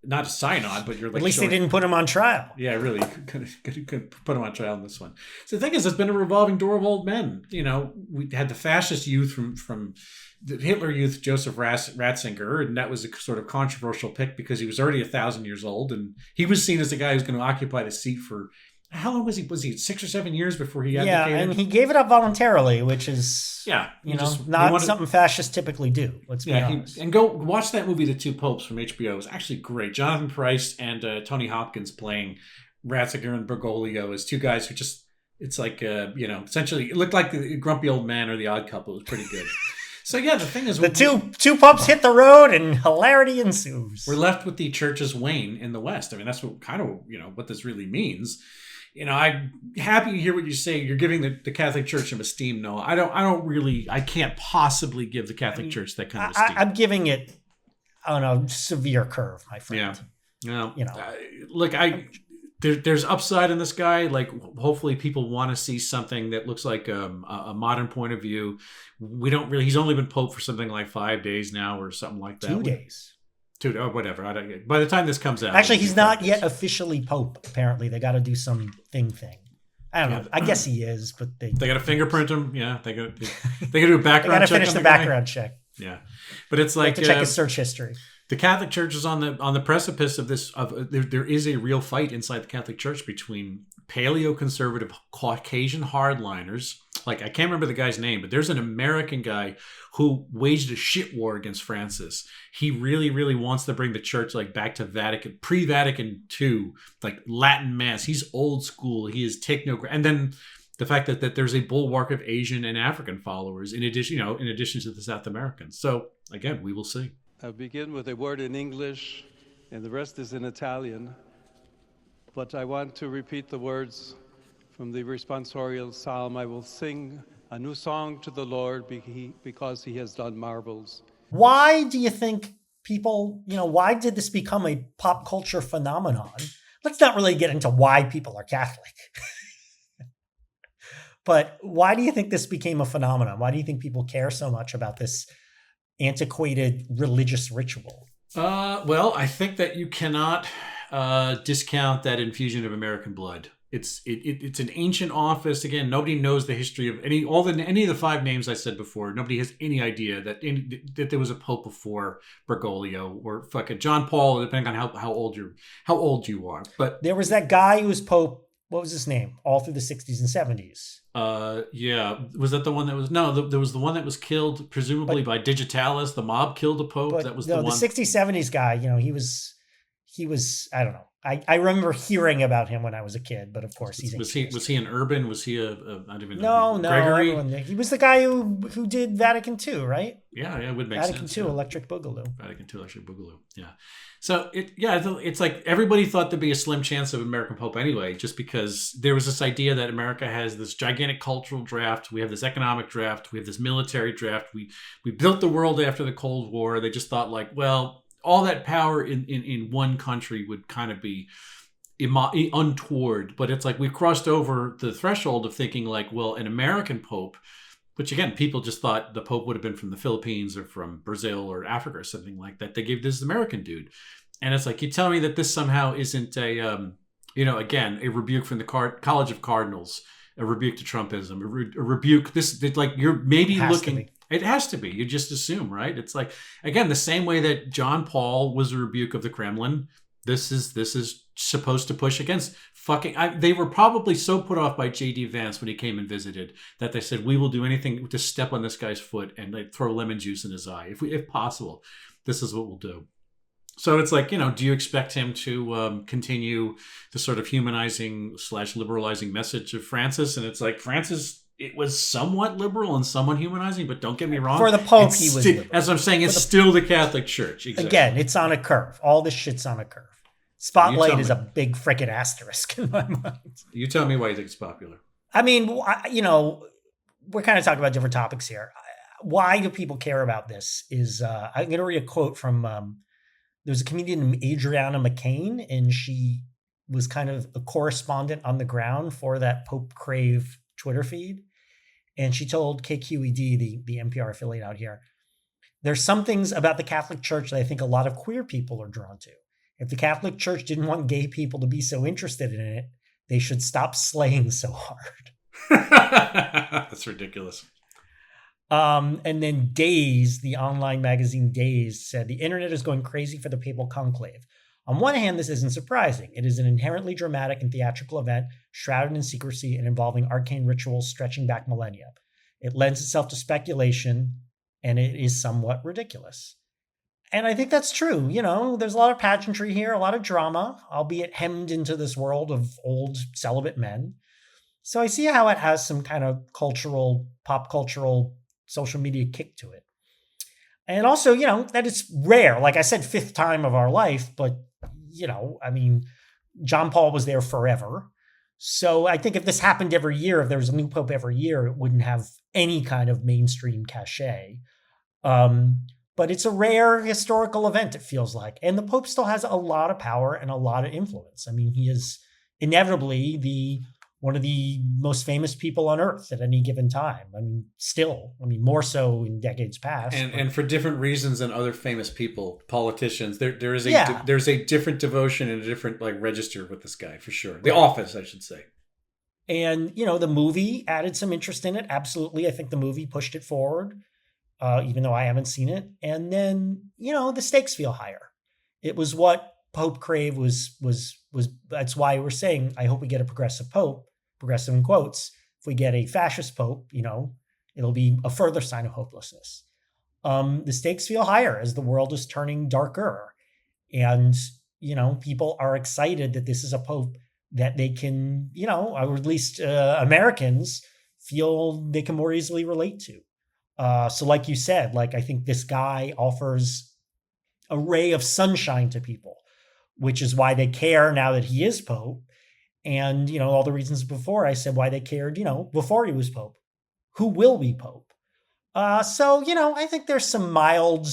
Not a synod, but you're like. At least they didn't put him on trial. Yeah, really, could put him on trial in this one. So the thing is, it's been a revolving door of old men. We had the fascist youth from the Hitler youth, Joseph Ratzinger, and that was a sort of controversial pick because he was already 1,000 years old, and he was seen as the guy who's going to occupy the seat for how long was he? Was he 6 or 7 years before he Yeah, abdicated? and he gave it up voluntarily, which is not something fascists typically do. Let's be honest. And go watch that movie, The Two Popes from HBO. It was actually great. Jonathan Pryce and Tony Hopkins playing Ratzinger and Bergoglio as two guys who just, it's like, essentially it looked like the Grumpy Old Man or The Odd Couple. It was pretty good. So yeah, the thing is, the two popes hit the road and hilarity ensues. We're left with the church's wane in the West. I mean, that's what kind of, what this really means. I'm happy to hear what you say. You're giving the Catholic Church some esteem. No, I can't possibly give the Catholic Church that kind of esteem. I'm giving it, I don't know, severe curve, my friend. Yeah. Look, there's upside in this guy. Like, hopefully people want to see something that looks like a modern point of view. He's only been Pope for something like 5 days now or something like that. 2 days. Whatever. By the time this comes out, actually, he's not yet officially Pope. Apparently, they got to do some thing. I don't know. I guess he is, but they got to fingerprint him. Yeah, they got to do a background. They got to check finish the background check. Yeah, but it's like to check his search history. The Catholic Church is on the precipice of this. There is a real fight inside the Catholic Church between paleo-conservative Caucasian hardliners. Like, I can't remember the guy's name, but there's an American guy who waged a shit war against Francis. He really, really wants to bring the church back to pre-Vatican II, like Latin Mass. He's old school. He is techno. And then the fact that there's a bulwark of Asian and African followers in addition to the South Americans. So again, we will see. I'll begin with a word in English, and the rest is in Italian. But I want to repeat the words from the responsorial psalm. I will sing a new song to the Lord because he has done marvels. Why do you think people, why did this become a pop culture phenomenon? Let's not really get into why people are Catholic. But why do you think this became a phenomenon? Why do you think people care so much about this antiquated religious ritual? Well, I think that you cannot discount that infusion of American blood. It's an ancient office. Again, nobody knows the history of any of the 5 names I said before. Nobody has any idea that there was a pope before Bergoglio or fucking John Paul, depending on how old you are. But there was that guy who was pope. What was his name? All through the 60s and 70s. Yeah. Was that the one that was? No, there was the one that was killed, presumably by Digitalis. The mob killed a pope. That was the one. The 60s, 70s guy. He was. I don't know. I remember hearing about him when I was a kid, but of course was he an urban? Was he a I don't even know. No, Gregory? He was the guy who did Vatican II, right? Yeah, it would make Vatican sense. II, yeah. Electric Boogaloo. Vatican II, Electric Boogaloo. Yeah. So it's like everybody thought there'd be a slim chance of American Pope anyway, just because there was this idea that America has this gigantic cultural draft, we have this economic draft, we have this military draft, we built the world after the Cold War. They just thought all that power in one country would kind of be untoward. But it's like we've crossed over the threshold of thinking an American Pope, which again, people just thought the Pope would have been from the Philippines or from Brazil or Africa or something like that. They gave this American dude. And it's like, you tell me that this somehow isn't a rebuke from the College of Cardinals, a rebuke to Trumpism, a rebuke. You're maybe looking... It has to be. You just assume, right? It's like, again, the same way that John Paul was a rebuke of the Kremlin. This is supposed to push against fucking... they were probably so put off by J.D. Vance when he came and visited that they said, we will do anything to step on this guy's foot and throw lemon juice in his eye. If possible, this is what we'll do. So it's like, do you expect him to continue the sort of humanizing / liberalizing message of Francis? And it's like, Francis... It was somewhat liberal and somewhat humanizing, but don't get me wrong. For the Pope, he was liberal. As I'm saying, it's still the Catholic Church. Exactly. Again, it's on a curve. All this shit's on a curve. Spotlight is a big freaking asterisk in my mind. You tell me why you think it's popular. I mean, we're kind of talking about different topics here. Why do people care about this is, I'm going to read a quote from, there's a comedian named Adriana McCain, and she was kind of a correspondent on the ground for that Pope Crave Twitter feed. And she told KQED, the NPR affiliate out here, there's some things about the Catholic Church that I think a lot of queer people are drawn to. If the Catholic Church didn't want gay people to be so interested in it, they should stop slaying so hard. That's ridiculous. And then Days, the online magazine Days, said the internet is going crazy for the papal conclave. On one hand, this isn't surprising. It is an inherently dramatic and theatrical event, shrouded in secrecy and involving arcane rituals stretching back millennia. It lends itself to speculation, and it is somewhat ridiculous. And I think that's true. There's a lot of pageantry here, a lot of drama, albeit hemmed into this world of old celibate men. So I see how it has some kind of pop cultural, social media kick to it. And also, that it's rare. Like I said, 5th time of our life, but, John Paul was there forever. So I think if this happened every year, if there was a new pope every year, it wouldn't have any kind of mainstream cachet. But it's a rare historical event, it feels like. And the pope still has a lot of power and a lot of influence. He is inevitably one of the most famous people on earth at any given time. More so in decades past. And for different reasons than other famous people, politicians, there's a different devotion and a different register with this guy, for sure. The office, I should say. And, the movie added some interest in it. Absolutely. I think the movie pushed it forward, even though I haven't seen it. And then, the stakes feel higher. It was what Pope Crave was. That's why we're saying, I hope we get a progressive pope. Progressive in quotes. If we get a fascist pope, it'll be a further sign of hopelessness. The stakes feel higher as the world is turning darker. And, people are excited that this is a pope that they can, or at least Americans feel they can more easily relate to. So like you said, I think this guy offers a ray of sunshine to people, which is why they care now that he is pope. And, all the reasons before I said why they cared, before he was pope. Who will be pope? So, I think there's some mild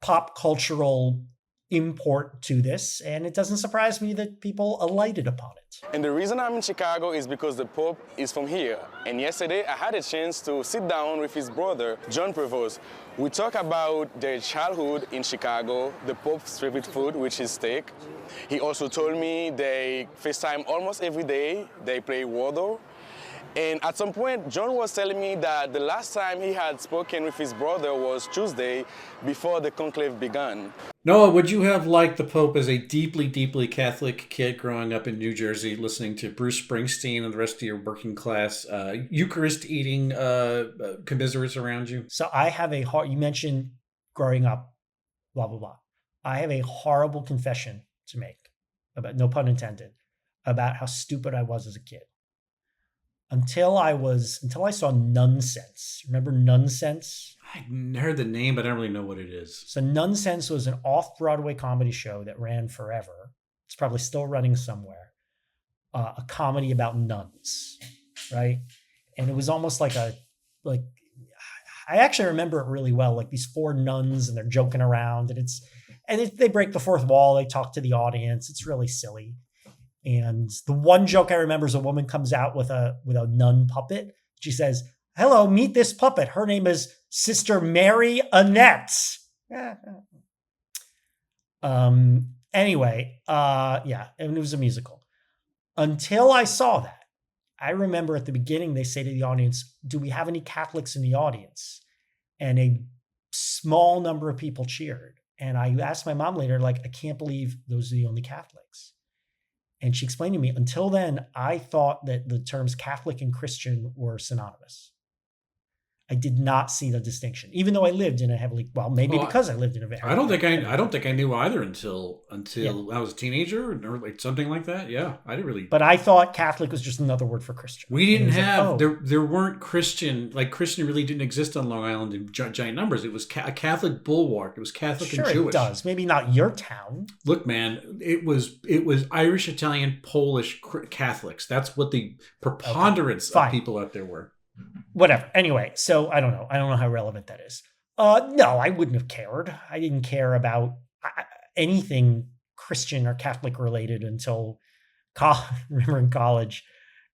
pop cultural import to this, and it doesn't surprise me that people alighted upon it. And the reason I'm in Chicago is because the Pope is from here. And yesterday I had a chance to sit down with his brother, John Prevost. We talk about their childhood in Chicago, the Pope's favorite food, which is steak. He also told me they FaceTime almost every day. They play Wordle. And at some point, John was telling me that the last time he had spoken with his brother was Tuesday before the conclave began. Noah, would you have liked the Pope as a deeply, deeply Catholic kid growing up in New Jersey, listening to Bruce Springsteen and the rest of your working class, Eucharist-eating commiserates around you? So I have you mentioned growing up, blah, blah, blah. I have a horrible confession to make, no pun intended, about how stupid I was as a kid. Until I saw Nonsense. Remember Nonsense? I heard the name, but I don't really know what it is. So Nonsense was an off-Broadway comedy show that ran forever. It's probably still running somewhere. A comedy about nuns, right? And it was almost I actually remember it really well. These 4 nuns and they're joking around, and they break the fourth wall. They talk to the audience. It's really silly. And the one joke I remember is a woman comes out with a nun puppet. She says, "Hello, meet this puppet. Her name is Sister Mary Annette." Anyway, and it was a musical. Until I saw that, I remember at the beginning they say to the audience, "Do we have any Catholics in the audience?" And a small number of people cheered. And I asked my mom later, I can't believe those are the only Catholics. And she explained to me, until then, I thought that the terms Catholic and Christian were synonymous. I did not see the distinction, even though I lived in a because I lived in a very. I don't think I knew either until I was a teenager or something like that. Yeah, I didn't really. But I thought Catholic was just another word for Christian. We didn't have there weren't Christian Christian really didn't exist on Long Island in giant numbers. It was a Catholic bulwark. It was Catholic and Jewish. Sure, it does. Maybe not your town. Look, man, it was Irish, Italian, Polish Catholics. That's what the preponderance of people out there were. Whatever. Anyway, so I don't know how relevant that is. No, I wouldn't have cared. I didn't care about anything Christian or Catholic related until remember in college,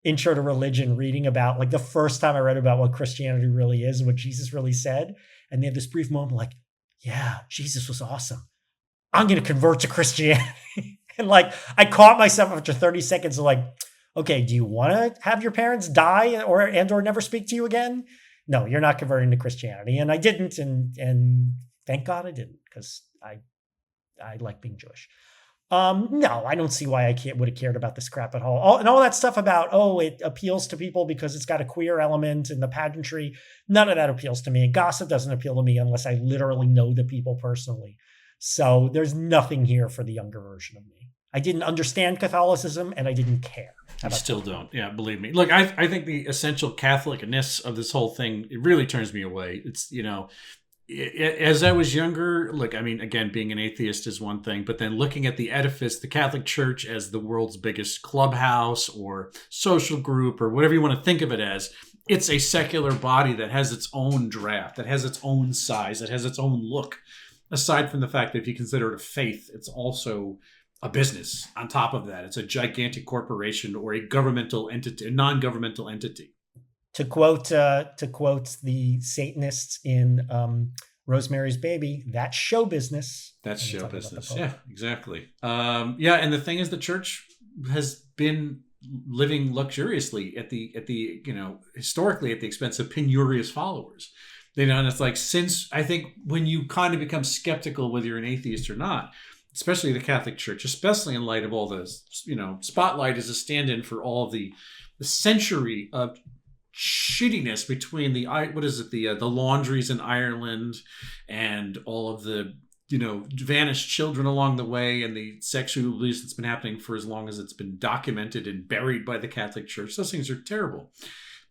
intro to religion, reading about the first time I read about what Christianity really is and what Jesus really said. And they had this brief moment yeah, Jesus was awesome. I'm going to convert to Christianity. And I caught myself after 30 seconds of okay, do you want to have your parents die or never speak to you again? No, you're not converting to Christianity. And I didn't. And thank God I didn't, because I like being Jewish. No, I don't see why I would have cared about this crap at all. And all that stuff about, it appeals to people because it's got a queer element and the pageantry. None of that appeals to me. And gossip doesn't appeal to me unless I literally know the people personally. So there's nothing here for the younger version of me. I didn't understand Catholicism and I didn't care. I still don't. Yeah, believe me. Look, I think the essential Catholicness of this whole thing, it really turns me away. It's, as I was younger, look, I mean, again, being an atheist is one thing, but then looking at the edifice, the Catholic Church as the world's biggest clubhouse or social group or whatever you want to think of it as, it's a secular body that has its own draft, that has its own size, that has its own look. Aside from the fact that if you consider it a faith, it's also a business. On top of that, it's a gigantic corporation or a governmental entity, a non-governmental entity. To quote the Satanists in Rosemary's Baby, that's show business. That's show business. Yeah, exactly. And the thing is, the church has been living luxuriously at the historically at the expense of penurious followers. And it's like, since I think when you kind of become skeptical whether you're an atheist or not, especially the Catholic Church, especially in light of all this, Spotlight is a stand-in for all of the century of shittiness between the laundries in Ireland and all of the vanished children along the way and the sexual abuse that's been happening for as long as it's been documented and buried by the Catholic Church. Those things are terrible.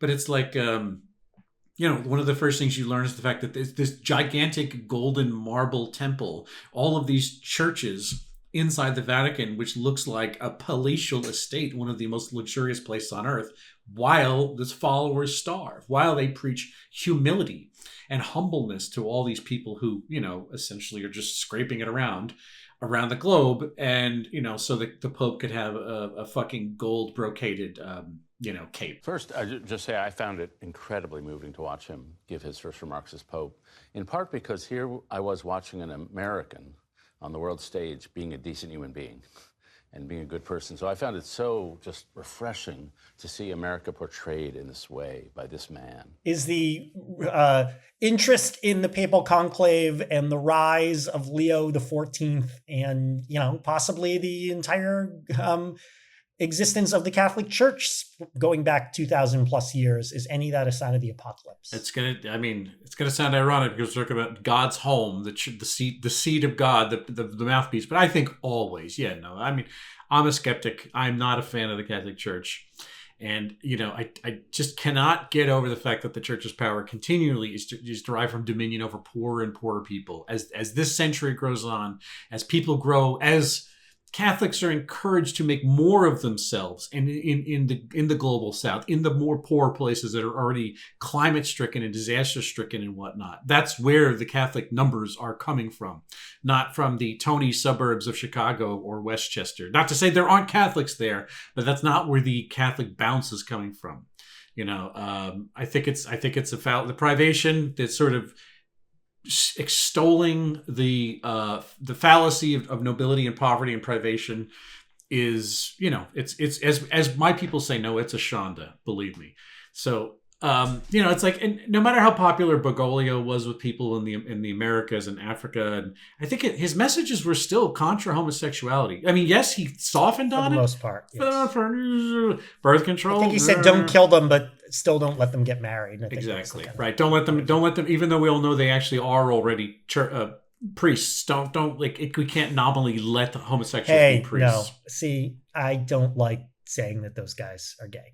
But it's like one of the first things you learn is the fact that there's this gigantic golden marble temple, all of these churches inside the Vatican, which looks like a palatial estate, one of the most luxurious places on earth, while its followers starve, while they preach humility and humbleness to all these people who, essentially are just scraping it around the globe. And, so that the Pope could have a fucking gold brocaded, cape. First, I just say I found it incredibly moving to watch him give his first remarks as Pope, in part because here I was watching an American on the world stage being a decent human being and being a good person. So I found it so just refreshing to see America portrayed in this way by this man. Is the interest in the papal conclave and the rise of Leo XIV and, possibly the entire existence of the Catholic Church going back 2,000 plus years, is any of that a sign of the apocalypse? It's gonna sound ironic because we're talking about God's home, the seat of God, the mouthpiece. But I think always, I'm a skeptic. I'm not a fan of the Catholic Church, and I just cannot get over the fact that the Church's power continually is derived from dominion over poorer and poorer people. As this century grows on, as people grow, as Catholics are encouraged to make more of themselves in the global south, in the more poor places that are already climate stricken and disaster stricken and whatnot. That's where the Catholic numbers are coming from, not from the Tony suburbs of Chicago or Westchester. Not to say there aren't Catholics there, but that's not where the Catholic bounce is coming from. I think it's the privation that sort of extolling the fallacy of nobility and poverty and privation is, it's as my people say, no, it's a shanda, believe me. So it's like, and no matter how popular Bergoglio was with people in the Americas and Africa, and I think his messages were still contra homosexuality. I mean, yes, he softened on it for the most part. Yes. For birth control. I think he said, "Don't kill them, but still don't let them get married." Exactly right. Don't let them. Even though we all know they actually are already priests. Don't we can't nominally let the homosexuals be priests. No. See, I don't like saying that those guys are gay.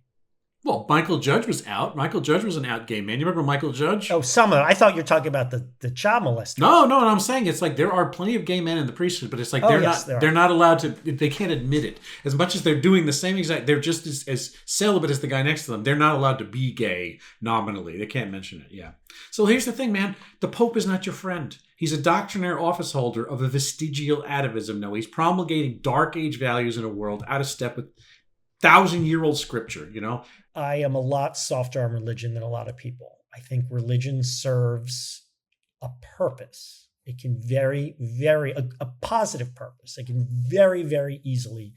Well, Michael Judge was out. Michael Judge was an out gay man. You remember Michael Judge? Oh, some of them. I thought you were talking about the child molesters. No. I'm saying it's like there are plenty of gay men in the priesthood, but it's like they're not allowed to. They can't admit it. As much as they're doing the same exact, they're just as celibate as the guy next to them. They're not allowed to be gay nominally. They can't mention it. Yeah. So here's the thing, man. The Pope is not your friend. He's a doctrinaire office holder of a vestigial atavism. No, he's promulgating dark age values in a world out of step with 1,000-year-old scripture. I am a lot softer on religion than a lot of people. I think religion serves a purpose. It can a positive purpose. It can very, very easily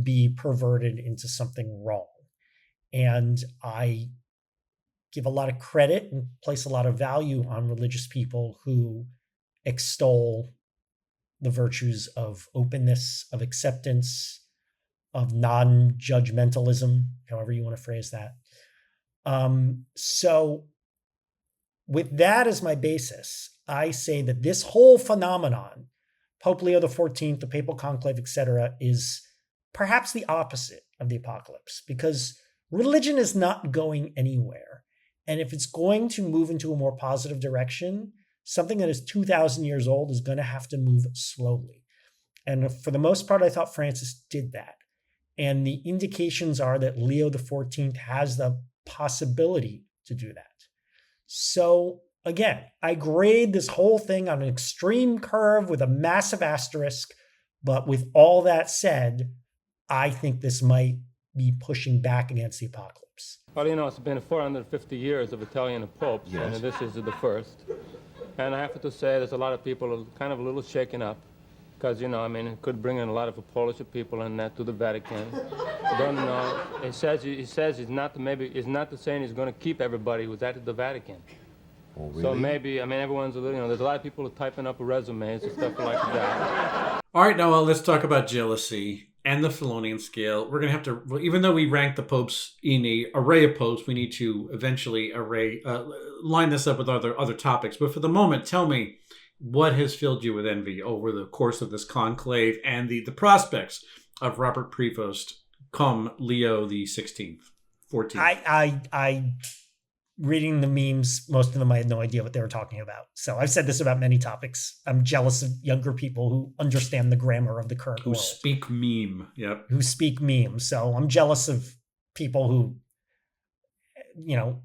be perverted into something wrong. And I give a lot of credit and place a lot of value on religious people who extol the virtues of openness, of acceptance, of non-judgmentalism, however you want to phrase that. So with that as my basis, I say that this whole phenomenon, Pope Leo XIV, the papal conclave, etc., is perhaps the opposite of the apocalypse, because religion is not going anywhere. And if it's going to move into a more positive direction, something that is 2,000 years old is going to have to move slowly. And for the most part, I thought Francis did that. And the indications are that Leo XIV has the possibility to do that. So again, I grade this whole thing on an extreme curve with a massive asterisk. But with all that said, I think this might be pushing back against the apocalypse. Well, it's been 450 years of Italian popes, Yes. and this is the first. And I have to say, there's a lot of people kind of a little shaken up, because, it could bring in a lot of Polish people and that to the Vatican. Don't know. He says he's not saying he's going to keep everybody who's at the Vatican. Oh, really? So maybe, everyone's there's a lot of people typing up resumes and stuff like that. All right, Noel, let's talk about jealousy and the Filonian scale. We're going to have to, even though we rank the popes in an array of popes, we need to eventually line this up with other topics. But for the moment, tell me, what has filled you with envy over the course of this conclave and the prospects of Robert Prevost come Leo the 16th, 14th? I reading the memes, most of them I had no idea what they were talking about. So I've said this about many topics. I'm jealous of younger people who understand the grammar of the current world. Who speak meme. Yep. Who speak meme. So I'm jealous of people who,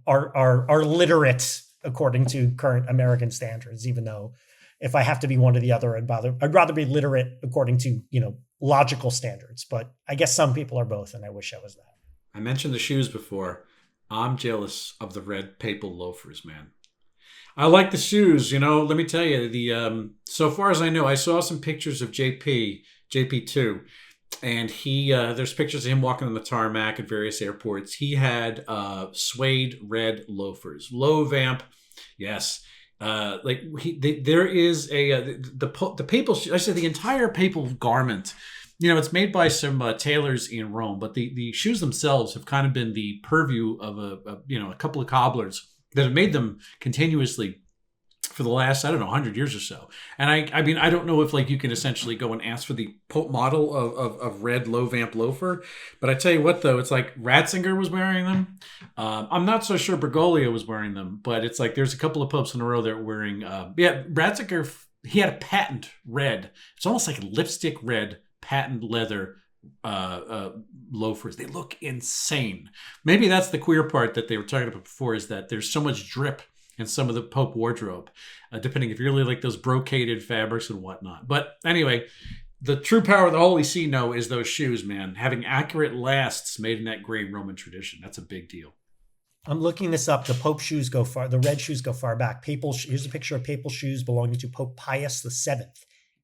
are literate according to current American standards, even though if I have to be one or the other, I'd rather be literate according to, logical standards. But I guess some people are both, and I wish I was that. I mentioned the shoes before. I'm jealous of the red papal loafers, man. I like the shoes, let me tell you, so far as I know, I saw some pictures of JP2, and there's pictures of him walking on the tarmac at various airports. He had suede red loafers, low vamp. Yes. There is the papal, I said the entire papal garment. It's made by some tailors in Rome, but the shoes themselves have kind of been the purview of a couple of cobblers that have made them continuously for the last, 100 years or so. And I don't know if you can essentially go and ask for the Pope model of red low vamp loafer, but I tell you what though, it's like Ratzinger was wearing them. I'm not so sure Bergoglio was wearing them, but it's like there's a couple of popes in a row that are wearing. Ratzinger, he had a patent red. It's almost like lipstick red. Patent leather loafers. They look insane. Maybe that's the queer part that they were talking about before, is that there's so much drip in some of the Pope wardrobe, depending if you really like those brocaded fabrics and whatnot. But anyway, the true power of the Holy See is those shoes, man. Having accurate lasts made in that great Roman tradition. That's a big deal. I'm looking this up. The Pope shoes go far. The red shoes go far back. Here's a picture of papal shoes belonging to Pope Pius VII,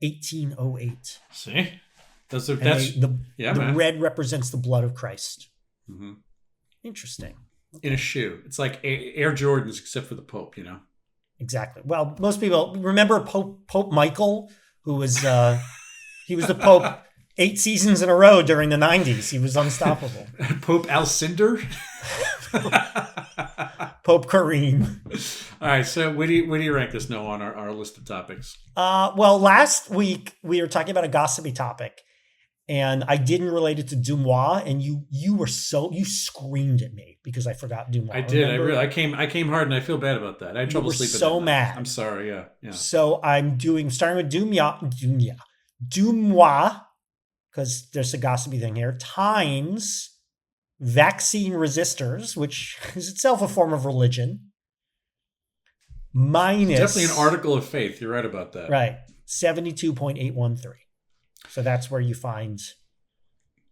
1808. See? The red represents the blood of Christ. Mm-hmm. Interesting. Okay. In a shoe. It's like Air Jordans, except for the Pope, Exactly. Well, most people remember Pope Michael, who was he was the Pope 8 seasons in a row during the 90s. He was unstoppable. Pope Alcindor? Pope Kareem. All right, so where do you rank this, Noah, on our list of topics? Well, last week we were talking about a gossipy topic, and I didn't relate it to Dumois, and you screamed at me because I forgot Dumois. I did. Remember? I came hard, and I feel bad about that. I had trouble sleeping. So mad. I'm sorry. Yeah. So I'm starting with Dumois, because there's a gossipy thing here, times vaccine resistors, which is itself a form of religion, minus... Definitely an article of faith. You're right about that. Right. 72.813. So that's where you find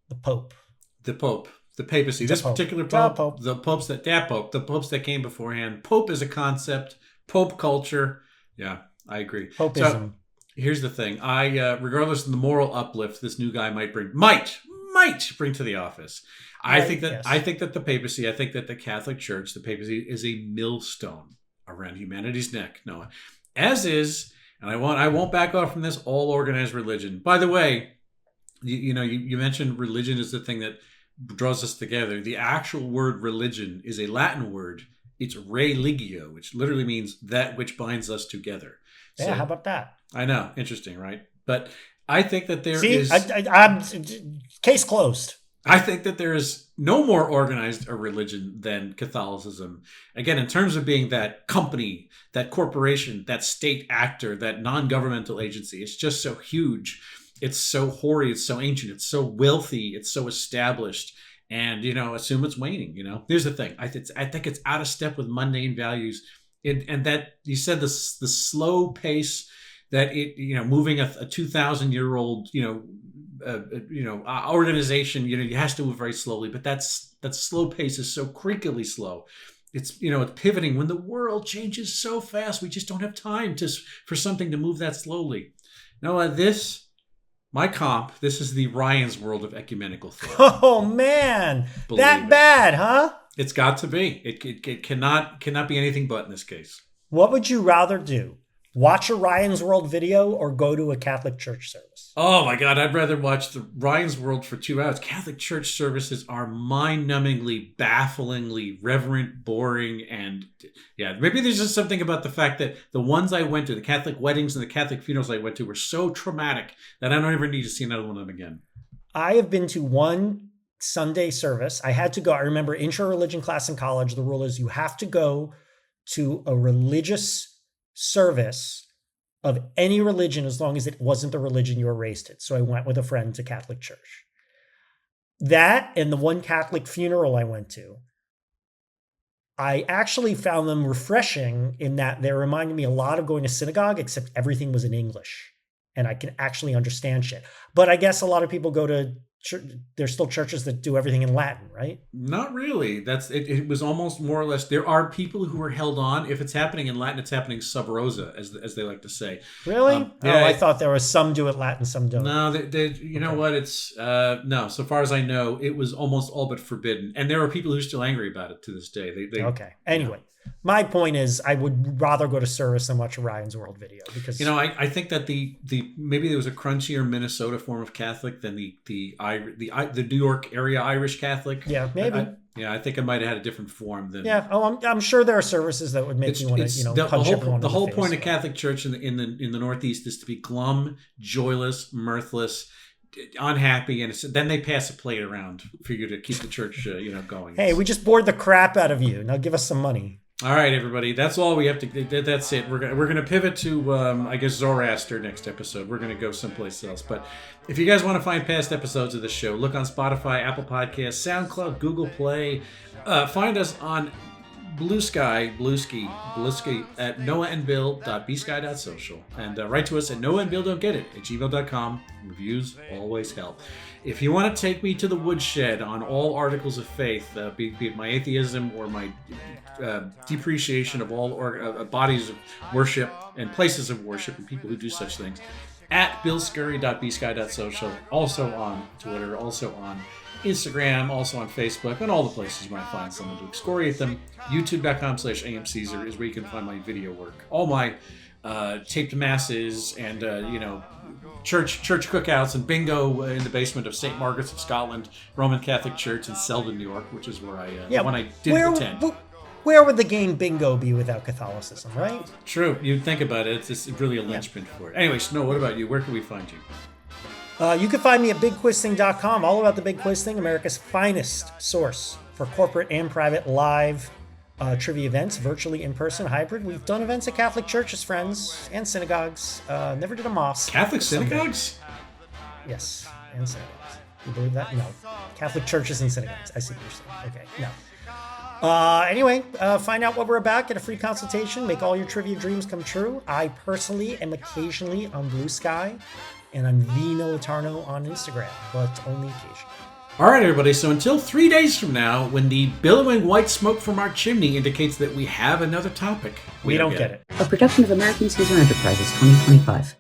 the Pope. The Pope. The papacy. This particular Pope. The popes that came beforehand. Pope is a concept. Pope culture. Yeah, I agree. Popeism. So, here's the thing. Regardless of the moral uplift this new guy might bring to the office. I think that the papacy, I think that the Catholic Church, the papacy, is a millstone around humanity's neck, Noah. As is And I won't back off from this. All organized religion. By the way, you mentioned religion is the thing that draws us together. The actual word religion is a Latin word. It's religio, which literally means that which binds us together. Yeah, so, how about that? I know, interesting, right? But I think that I'm case closed. I think that there is no more organized a religion than Catholicism. Again, in terms of being that company, that corporation, that state actor, that non-governmental agency, it's just so huge. It's so hoary. It's so ancient. It's so wealthy. It's so established. And, assume it's waning, Here's the thing. I think it's out of step with mundane values. And that you said the slow pace that moving a 2,000-year-old, organization, it has to move very slowly, but that slow pace is so creakily slow. It's pivoting when the world changes so fast. We just don't have time for something to move that slowly. Now, this is the Ryan's world of ecumenical thought. Oh man, Believe that it. bad, huh? It's got to be. It cannot be anything but in this case. What would you rather do? Watch a Ryan's World video or go to a Catholic church service? Oh my God, I'd rather watch the Ryan's World for 2 hours. Catholic church services are mind-numbingly, bafflingly reverent, boring, and maybe there's just something about the fact that the ones I went to, the Catholic weddings and the Catholic funerals I went to, were so traumatic that I don't ever need to see another one of them again. I have been to one Sunday service. I had to go. I remember intro-religion class in college. The rule is you have to go to a religious service of any religion as long as it wasn't the religion you were raised in. So I went with a friend to Catholic church. That and the one Catholic funeral I went to, I actually found them refreshing in that they reminded me a lot of going to synagogue, except everything was in English and I can actually understand shit. But I guess a lot of people go to there's still churches that do everything in Latin, right? Not really. That's it. It was almost more or less. There are people who are held on. If it's happening in Latin, it's happening sub rosa, as they like to say. Really? I thought there was some do it Latin, some don't. No, you know what? It's no. So far as I know, it was almost all but forbidden, and there are people who are still angry about it to this day. Okay. Anyway. My point is, I would rather go to service than watch a Ryan's World video because I think that the maybe there was a crunchier Minnesota form of Catholic than the New York area Irish Catholic. Yeah, maybe. I think it might have had a different form than. Yeah. Oh, I'm sure there are services that would make you want to punch everyone. The whole point of Catholic Church in the Northeast is to be glum, joyless, mirthless, unhappy, and then they pass a plate around for you to keep the church going. Hey, we just bored the crap out of you. Now give us some money. All right, everybody. That's all we have to. That's it. We're gonna pivot to I guess Zoroaster next episode. We're gonna go someplace else. But if you guys want to find past episodes of the show, look on Spotify, Apple Podcasts, SoundCloud, Google Play. Find us on Bluesky at noahandbill.bsky.social and write to us at noahandbilldon'tgetit@gmail.com. Reviews always help. If you want to take me to the woodshed on all articles of faith, be it my atheism or my depreciation of all bodies of worship and places of worship and people who do such things, at billscurry.bsky.social, also on Twitter, also on Instagram, also on Facebook, and all the places you might find someone to excoriate them. YouTube.com/amcaesar is where you can find my video work. All my taped masses and church cookouts and bingo in the basement of St. Margaret's of Scotland Roman Catholic Church in Selden, New York, which is where I when I didn't attend. Where would the game bingo be without Catholicism, right? True. You think about it, it's really a linchpin for it. Anyway, Snow, what about you? Where can we find you? You can find me at bigquizthing.com, all about the Big Quiz Thing, America's finest source for corporate and private live trivia events, virtually, in person, hybrid. We've done events at Catholic churches, friends, and synagogues. Never did a mosque. Catholic synagogues? Yes, and synagogues. You believe that? No. Catholic churches and synagogues. I see what you're saying. Okay, no. Anyway, find out what we're about, get a free consultation, make all your trivia dreams come true. I personally am occasionally on Blue Sky, and I'm the Noah Tarnow on Instagram, but only occasionally. All right, everybody. So until 3 days from now, when the billowing white smoke from our chimney indicates that we have another topic, we don't get it. A production of American Caesar Enterprises 2025.